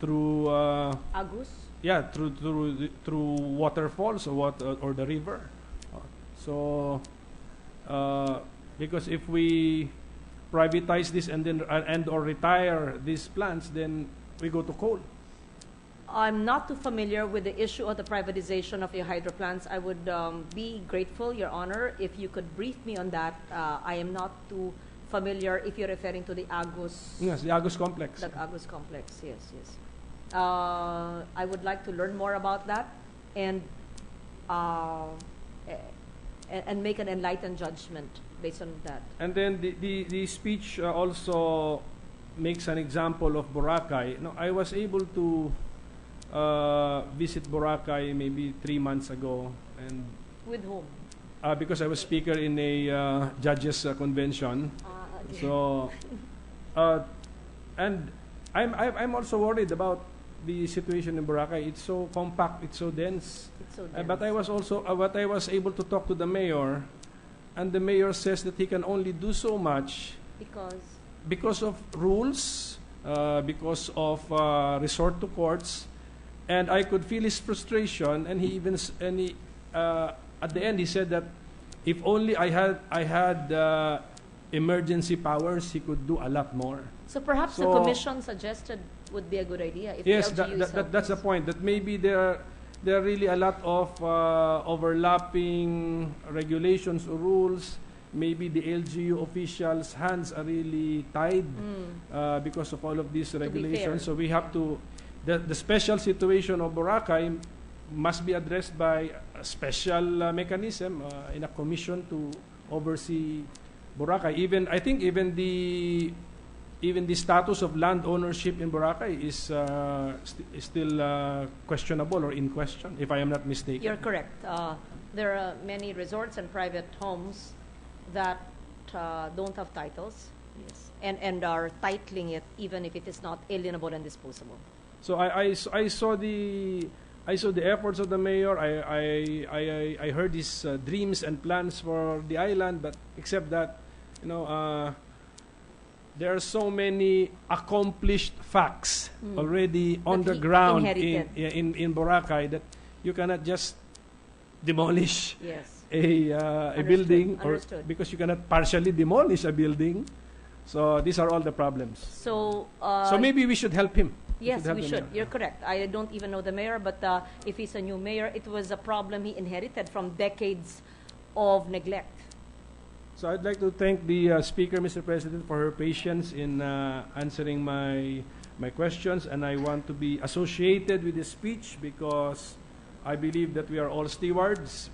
Agus? Yeah, through waterfalls or the river. So, because if we privatize this and or retire these plants, then we go to coal. I'm not too familiar with the issue of the privatization of your hydro plants. I would be grateful, Your Honor, if you could brief me on that. I am not too familiar if you're referring to the Agus. Yes, the Agus complex. The Agus complex, yes. I would like to learn more about that and make an enlightened judgment based on that. And then the speech also makes an example of Boracay. No, I was able to visit Boracay maybe 3 months ago, and with whom? Because I was speaker in a judges convention. So, and I'm also worried about the situation in Boracay. It's so compact, it's so dense. It's so But I dense. was also, but I was able to talk to the mayor, and the mayor says that he can only do so much because of rules, because of resort to courts, and I could feel his frustration. And he even at the end he said that if only I had emergency powers, he could do a lot more. So perhaps the commission suggested would be a good idea. If Yes, the LGU is that's the point. That maybe there are really a lot of overlapping regulations or rules. Maybe the LGU officials' hands are really tied because of all of these regulations. So we have to, the special situation of Boracay must be addressed by a special mechanism in a commission to oversee Boracay. I think even the status of land ownership in Boracay is still questionable or in question, if I am not mistaken. You're correct. There are many resorts and private homes that don't have titles, yes, and are titling it even if it is not alienable and disposable. So I saw the efforts of the mayor. I heard his dreams and plans for the island, but except that, there are so many accomplished facts already on the ground in Boracay that you cannot just demolish a building, or because you cannot partially demolish a building. So these are all the problems. So maybe we should help him. Yes, we should. You're correct. I don't even know the mayor, but if he's a new mayor, it was a problem he inherited from decades of neglect. So I'd like to thank the Speaker, Mr. President, for her patience in answering my questions, and I want to be associated with this speech because I believe that we are all stewards.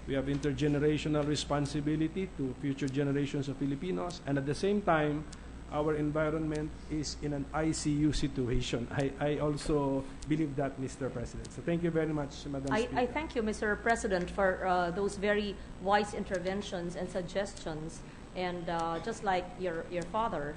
We have intergenerational responsibility to future generations of Filipinos, and at the same time, our environment is in an ICU situation. I also believe that, Mr. President. So thank you very much, Madam Speaker. I thank you, Mr. President, for those very wise interventions and suggestions. And just like your father,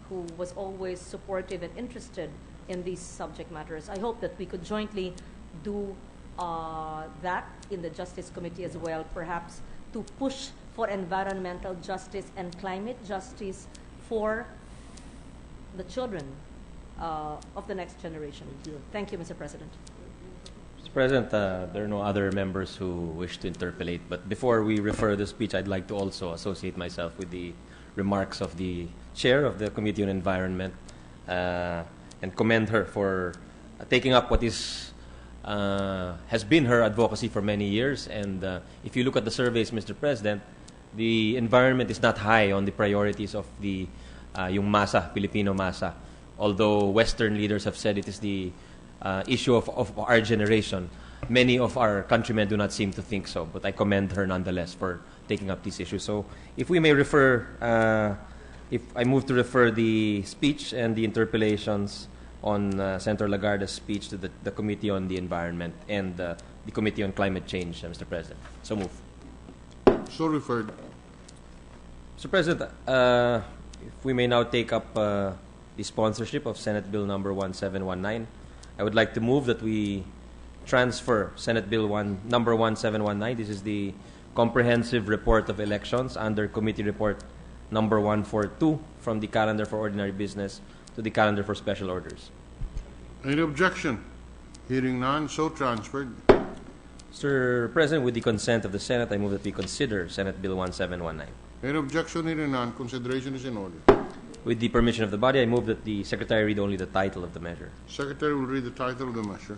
who was always supportive and interested in these subject matters, I hope that we could jointly do that in the Justice Committee as well, perhaps to push for environmental justice and climate justice for the children of the next generation. Thank you, Mr. President. Mr. President, there are no other members who wish to interpolate, but before we refer the speech, I'd like to also associate myself with the remarks of the Chair of the Committee on Environment and commend her for taking up what has been her advocacy for many years. And if you look at the surveys, Mr. President, the environment is not high on the priorities of the yung masa, Filipino masa. Although Western leaders have said it is the issue of our generation, many of our countrymen do not seem to think so. But I commend her nonetheless for taking up these issues. So if we may refer, if I move to refer the speech and the interpellations on Senator Lagarde's speech to the Committee on the Environment and the Committee on Climate Change, Mr. President. So move. So referred. Mr. President, if we may now take up the sponsorship of Senate Bill number 1719, I would like to move that we transfer Senate Bill number 1719. This is the Comprehensive Report of Elections under Committee Report number 142 from the calendar for ordinary business to the calendar for special orders. Any objection? Hearing none, so transferred. Mr. President, with the consent of the Senate, I move that we consider Senate Bill 1719. Any objection? Hearing none, consideration is in order. With the permission of the body, I move that the Secretary read only the title of the measure. Secretary will read the title of the measure.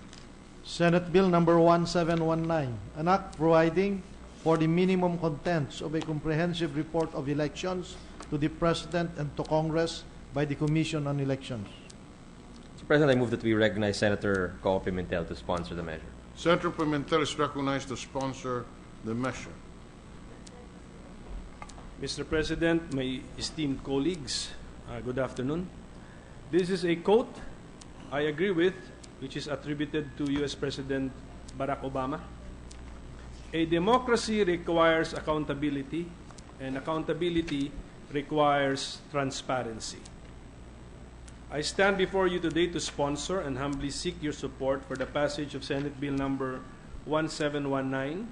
Senate Bill number 1719, an act providing for the minimum contents of a comprehensive report of elections to the President and to Congress by the Commission on Elections. Mr. President, I move that we recognize Senator Coco Pimentel to sponsor the measure. Senator Pimentel is recognized to sponsor the measure. Mr. President, my esteemed colleagues, good afternoon. This is a quote I agree with, which is attributed to U.S. President Barack Obama. A democracy requires accountability, and accountability requires transparency. I stand before you today to sponsor and humbly seek your support for the passage of Senate Bill number 1719,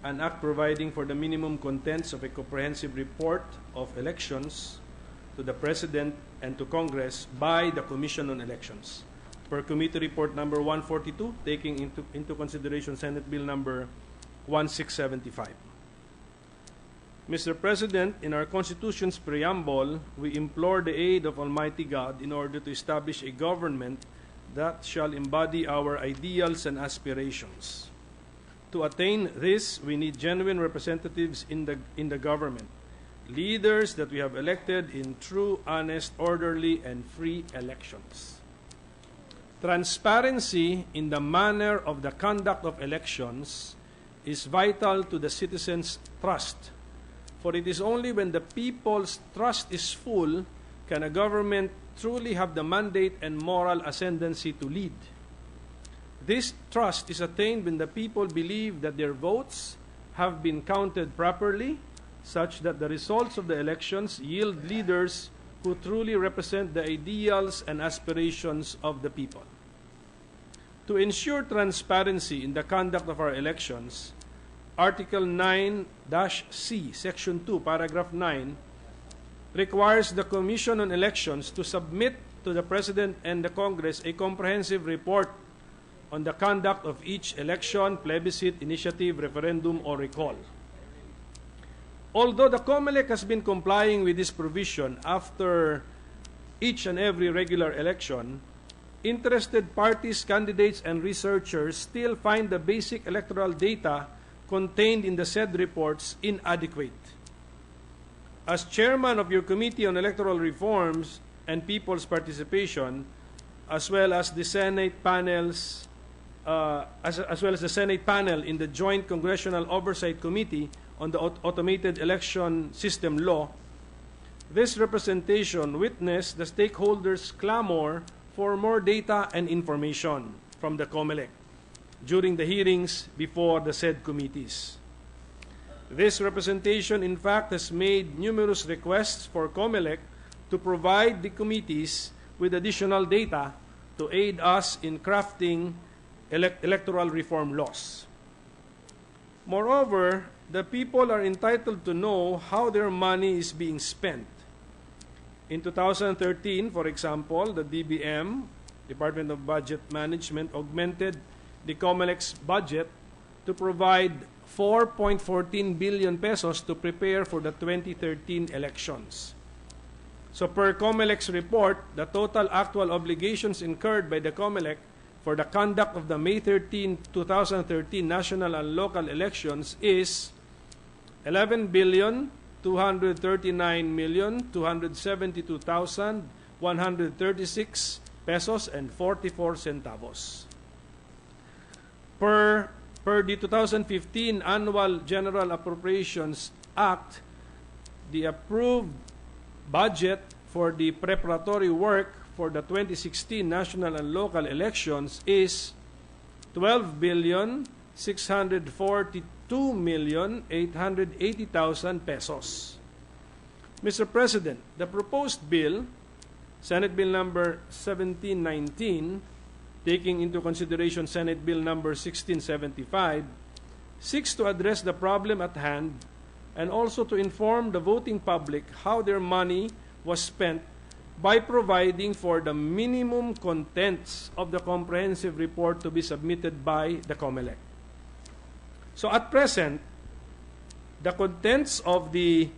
an act providing for the minimum contents of a comprehensive report of elections to the President and to Congress by the Commission on Elections. Per Committee Report number 142, taking into consideration Senate Bill number 1675. Mr. President, in our Constitution's preamble, we implore the aid of Almighty God in order to establish a government that shall embody our ideals and aspirations. To attain this, we need genuine representatives in the government, leaders that we have elected in true, honest, orderly, and free elections. Transparency in the manner of the conduct of elections is vital to the citizens' trust, for it is only when the people's trust is full can a government truly have the mandate and moral ascendancy to lead. This trust is attained when the people believe that their votes have been counted properly, such that the results of the elections yield leaders who truly represent the ideals and aspirations of the people. To ensure transparency in the conduct of our elections, Article 9-C, Section 2, Paragraph 9, requires the Commission on Elections to submit to the President and the Congress a comprehensive report on the conduct of each election, plebiscite, initiative, referendum, or recall. Although the COMELEC has been complying with this provision after each and every regular election, interested parties, candidates, and researchers still find the basic electoral data contained in the said reports inadequate. As chairman of your Committee on Electoral Reforms and People's Participation, as well as the Senate panels, as well as the Senate panel in the Joint Congressional Oversight Committee on the Automated Election System Law, this representation witnessed the stakeholders' clamor for more data and information from the COMELEC during the hearings before the said committees. This representation, in fact, has made numerous requests for COMELEC to provide the committees with additional data to aid us in crafting electoral reform laws. Moreover, the people are entitled to know how their money is being spent. In 2013, for example, the DBM, Department of Budget Management, augmented the COMELEC's budget to provide 4.14 billion pesos to prepare for the 2013 elections. So per COMELEC's report, the total actual obligations incurred by the COMELEC for the conduct of the May 13, 2013 national and local elections is 11,239,272,136 pesos and 44 centavos. Per the 2015 Annual General Appropriations Act, the approved budget for the preparatory work for the 2016 national and local elections is 12,642,880,000 pesos. Mr. President, the proposed bill, Senate Bill number 1719, taking into consideration Senate Bill number 1675, seeks to address the problem at hand and also to inform the voting public how their money was spent by providing for the minimum contents of the comprehensive report to be submitted by the COMELEC. So at present, the contents of the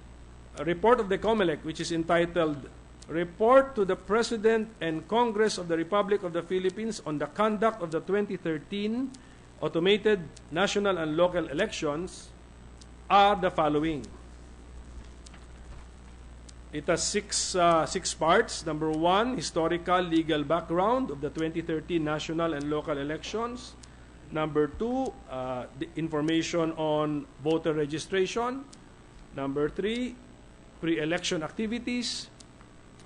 report of the COMELEC, which is entitled Report to the President and Congress of the Republic of the Philippines on the conduct of the 2013 automated national and local elections, are the following. It has six parts. Number 1, historical legal background of the 2013 national and local elections. Number 2, the information on voter registration. Number 3, pre-election activities.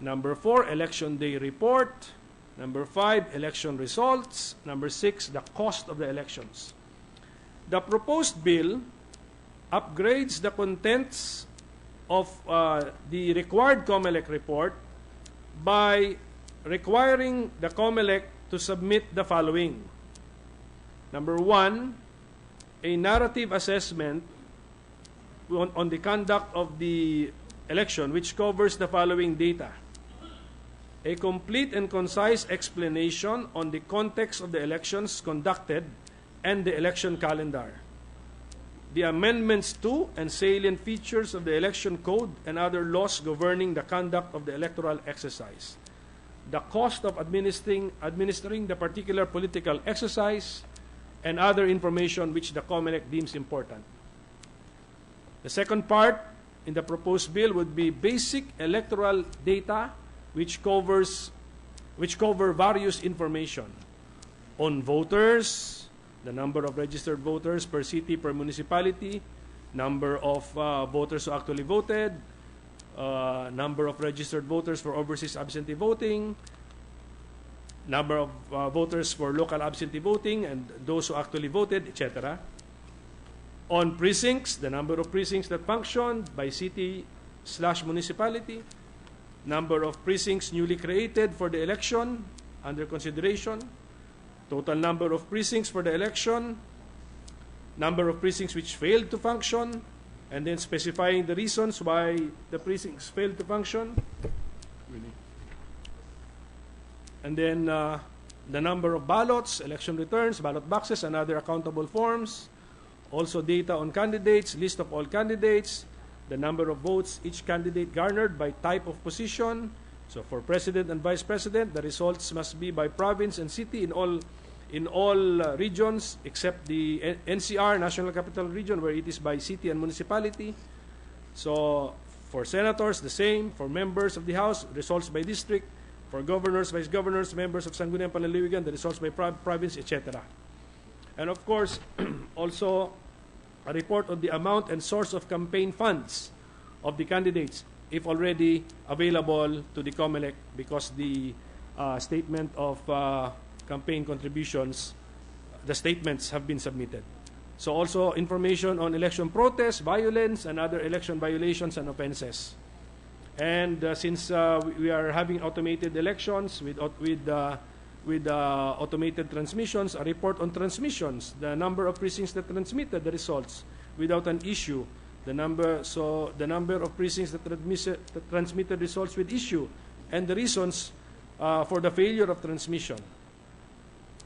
Number 4, election day report. Number 5, election results. Number 6, the cost of the elections. The proposed bill upgrades the contents of the required COMELEC report by requiring the COMELEC to submit the following. Number 1, a narrative assessment on the conduct of the election which covers the following data. A complete and concise explanation on the context of the elections conducted and the election calendar. The amendments to and salient features of the election code and other laws governing the conduct of the electoral exercise. The cost of administering the particular political exercise and other information which the COMELEC deems important. The second part in the proposed bill would be basic electoral data which cover various information on voters, the number of registered voters per city, per municipality, number of voters who actually voted, number of registered voters for overseas absentee voting, number of voters for local absentee voting and those who actually voted, etc. On precincts, the number of precincts that functioned by city/municipality, number of precincts newly created for the election under consideration, total number of precincts for the election, number of precincts which failed to function, and then specifying the reasons why the precincts failed to function. And then the number of ballots, election returns, ballot boxes, and other accountable forms. Also data on candidates, list of all candidates, the number of votes each candidate garnered by type of position. So for president and vice president, the results must be by province and city in all regions except the NCR, National Capital Region, where it is by city and municipality. So for senators, the same. For members of the House, results by district. For governors, vice governors, members of Sangguniang Panlalawigan, the results by province, etc. And of course, also a report on the amount and source of campaign funds of the candidates, if already available to the COMELEC, because the statement of campaign contributions, the statements have been submitted. So also information on election protests, violence, and other election violations and offenses. And since we are having automated elections with automated transmissions, a report on transmissions, the number of precincts that transmitted the results without an issue, the number of precincts that transmitted results with issue, and the reasons for the failure of transmission.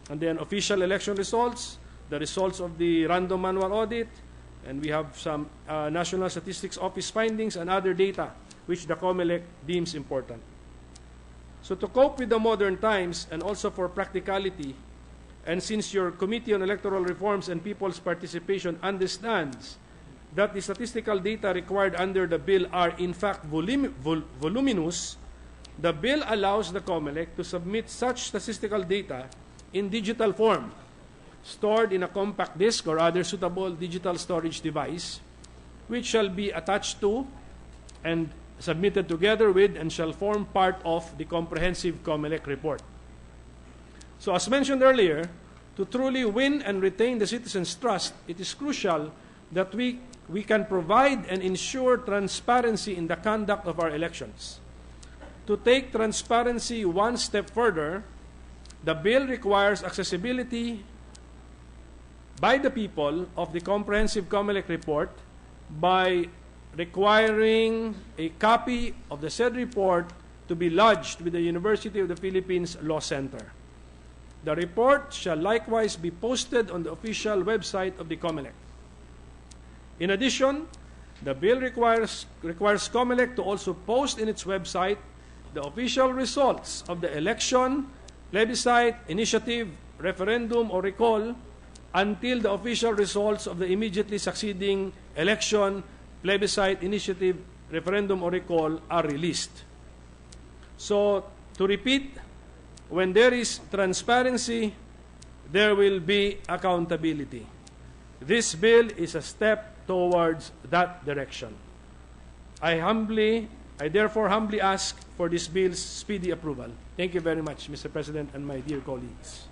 And then official election results, the results of the random manual audit, and we have some National Statistics Office findings and other data which the COMELEC deems important. So to cope with the modern times and also for practicality, and since your Committee on Electoral Reforms and People's Participation understands that the statistical data required under the bill are in fact voluminous, the bill allows the COMELEC to submit such statistical data in digital form, stored in a compact disk or other suitable digital storage device, which shall be attached to and submitted together with and shall form part of the comprehensive COMELEC report. So as mentioned earlier, to truly win and retain the citizens' trust, it is crucial that we can provide and ensure transparency in the conduct of our elections. To take transparency one step further, the bill requires accessibility by the people of the comprehensive COMELEC report by requiring a copy of the said report to be lodged with the University of the Philippines Law Center. The report shall likewise be posted on the official website of the COMELEC. In addition, the bill requires COMELEC to also post in its website the official results of the election, plebiscite, initiative, referendum, or recall until the official results of the immediately succeeding election, plebiscite, initiative, referendum, or recall are released. So, to repeat, when there is transparency, there will be accountability. This bill is a step towards that direction. I therefore humbly ask for this bill's speedy approval. Thank you very much, Mr. President and my dear colleagues.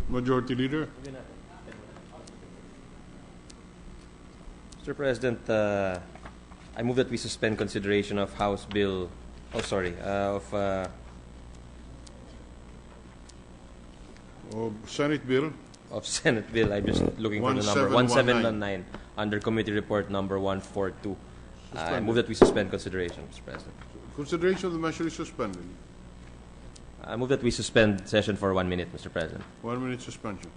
Majority Leader. Mr. President, I move that we suspend consideration of House Bill, of Senate Bill of Senate Bill. I'm just looking for the number 1719 under Committee Report number 142. I move that we suspend consideration, Mr. President. consideration of the measure is suspended. I move that we suspend session for 1 minute, Mr. President. 1 minute suspension.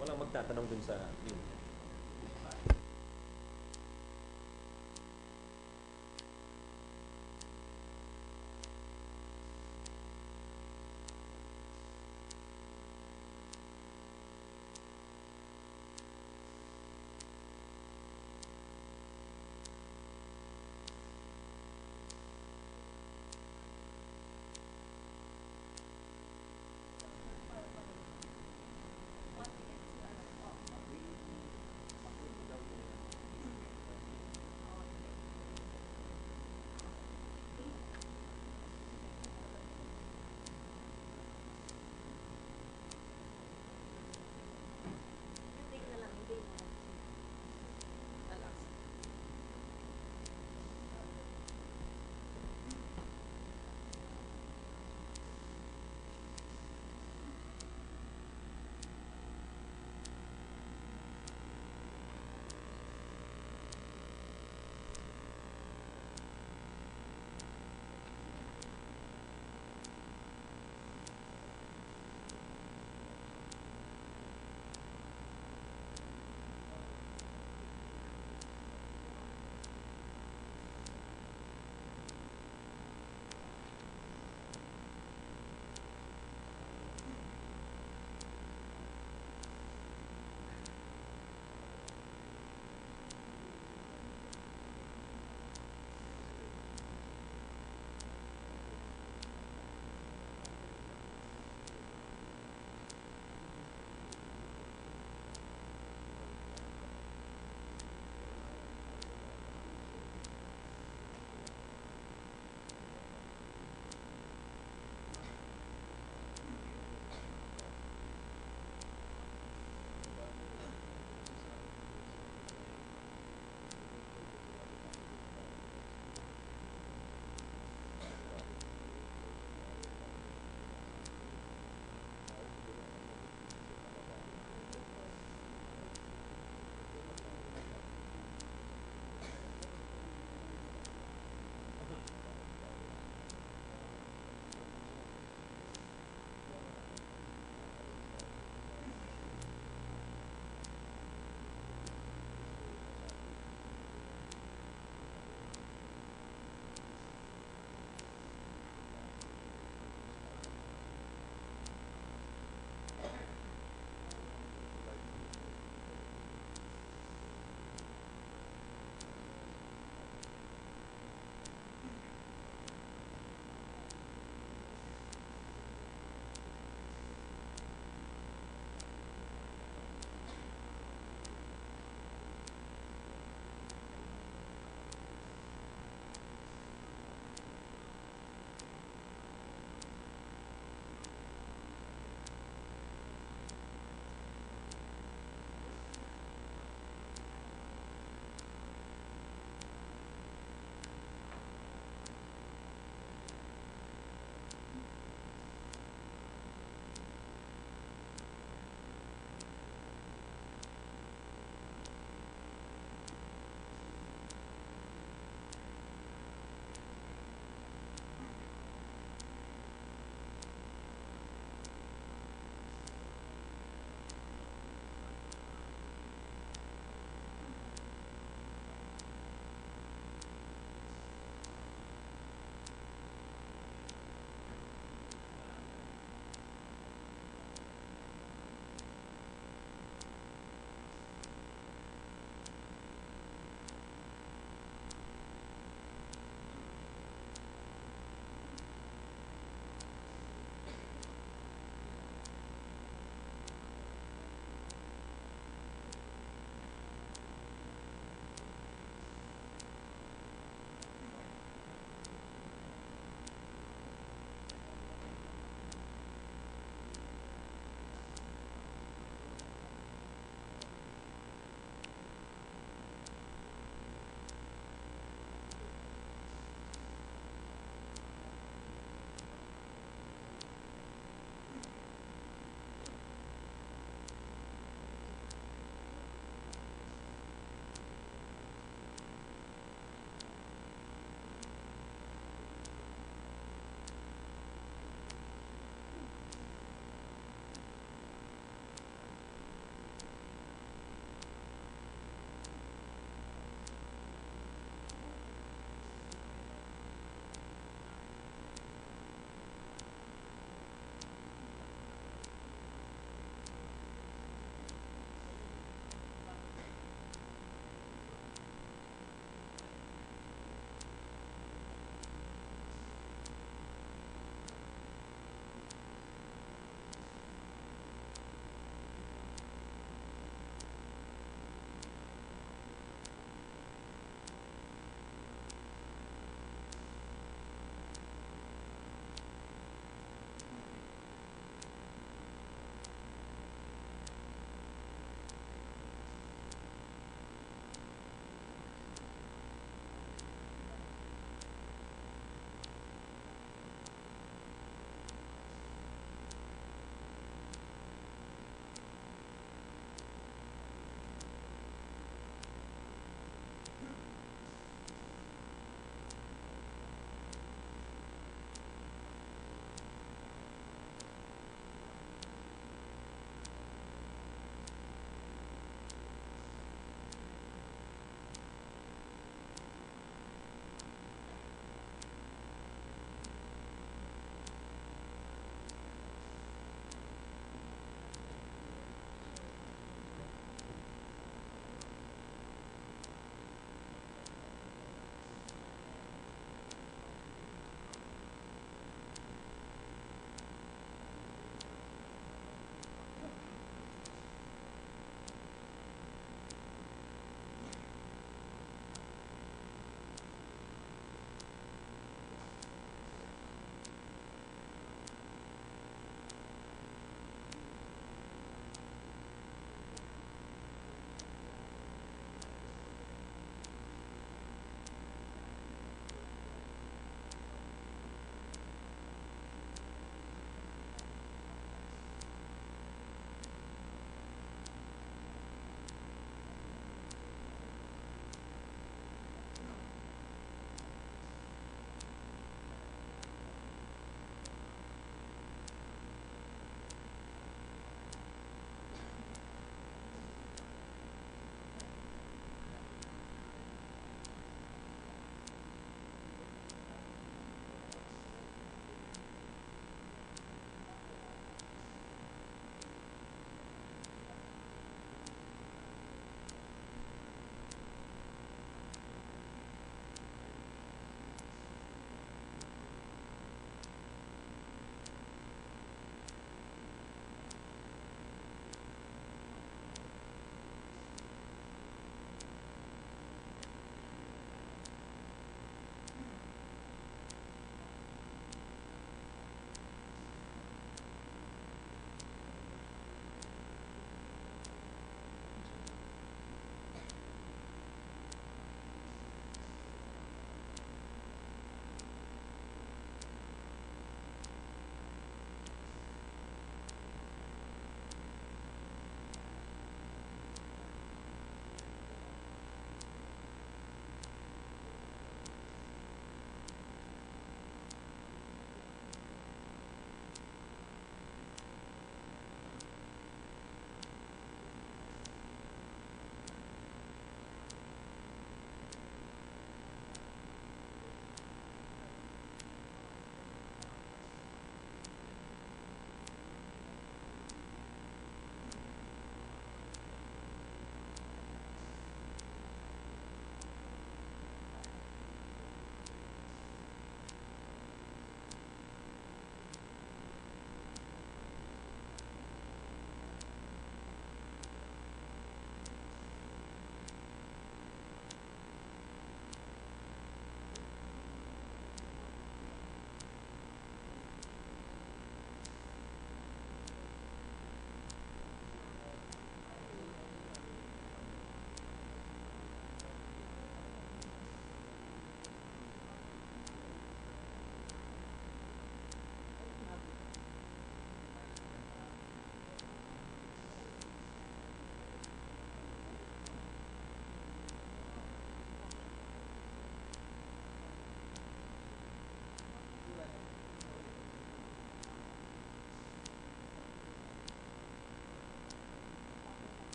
Walang magtatanong dun sa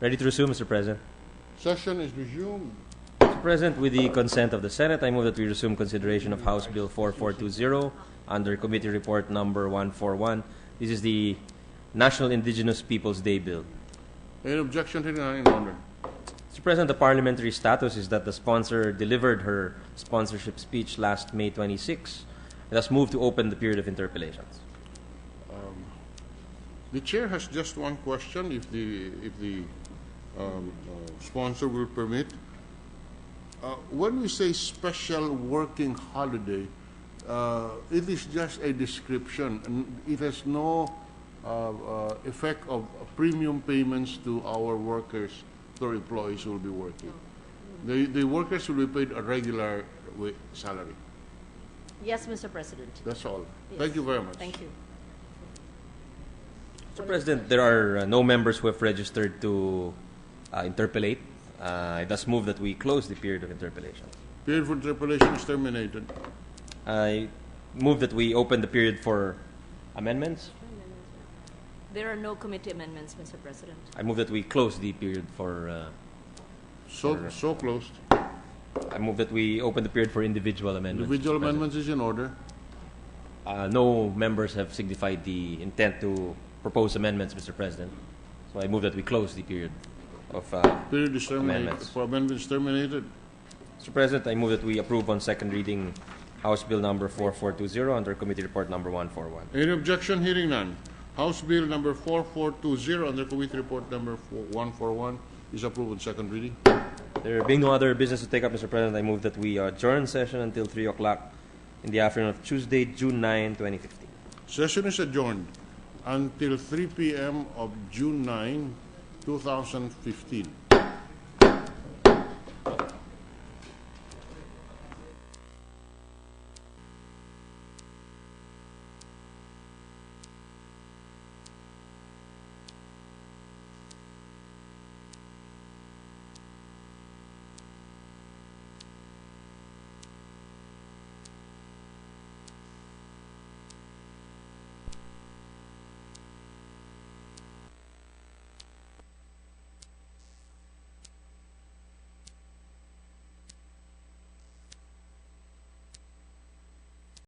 Ready to resume, Mr. President. Session is resumed. Mr. President, with the consent of the Senate, I move that we resume consideration of House Bill 4420 under Committee Report number 141. This is the National Indigenous Peoples Day Bill. Any objection? Hearing none, in order. Mr. President, the parliamentary status is that the sponsor delivered her sponsorship speech last May 26 and thus moved to open the period of interpellations. The chair has just one question, if the sponsor will permit. When we say special working holiday, it is just a description, and it has no effect of premium payments to our workers, to our employees who will be working. The workers will be paid a regular salary. Yes, Mr. President. That's all. Yes. Thank you very much. Thank you. Mr. President, there are no members who have registered to interpellate. I thus move that we close the period of interpellation. Period for interpellation is terminated. I move that we open the period for amendments. There are no committee amendments, Mr. President. I move that we close the period for... So closed. I move that we open the period for individual amendments. Individual Mr. President. amendments is in order. No members have signified the intent to propose amendments, Mr. President. So I move that we close the period of Period is terminated. amendments. For amendments terminated. Mr. President, I move that we approve on second reading House Bill number 4420 under Committee Report number 141. Any objection? Hearing none. House Bill number 4420 under Committee Report number 141 is approved on second reading. There being no other business to take up, Mr. President, I move that we adjourn session until 3 o'clock in the afternoon of Tuesday, June 9, 2015. Session is adjourned until 3 p.m. of June 9, 2015.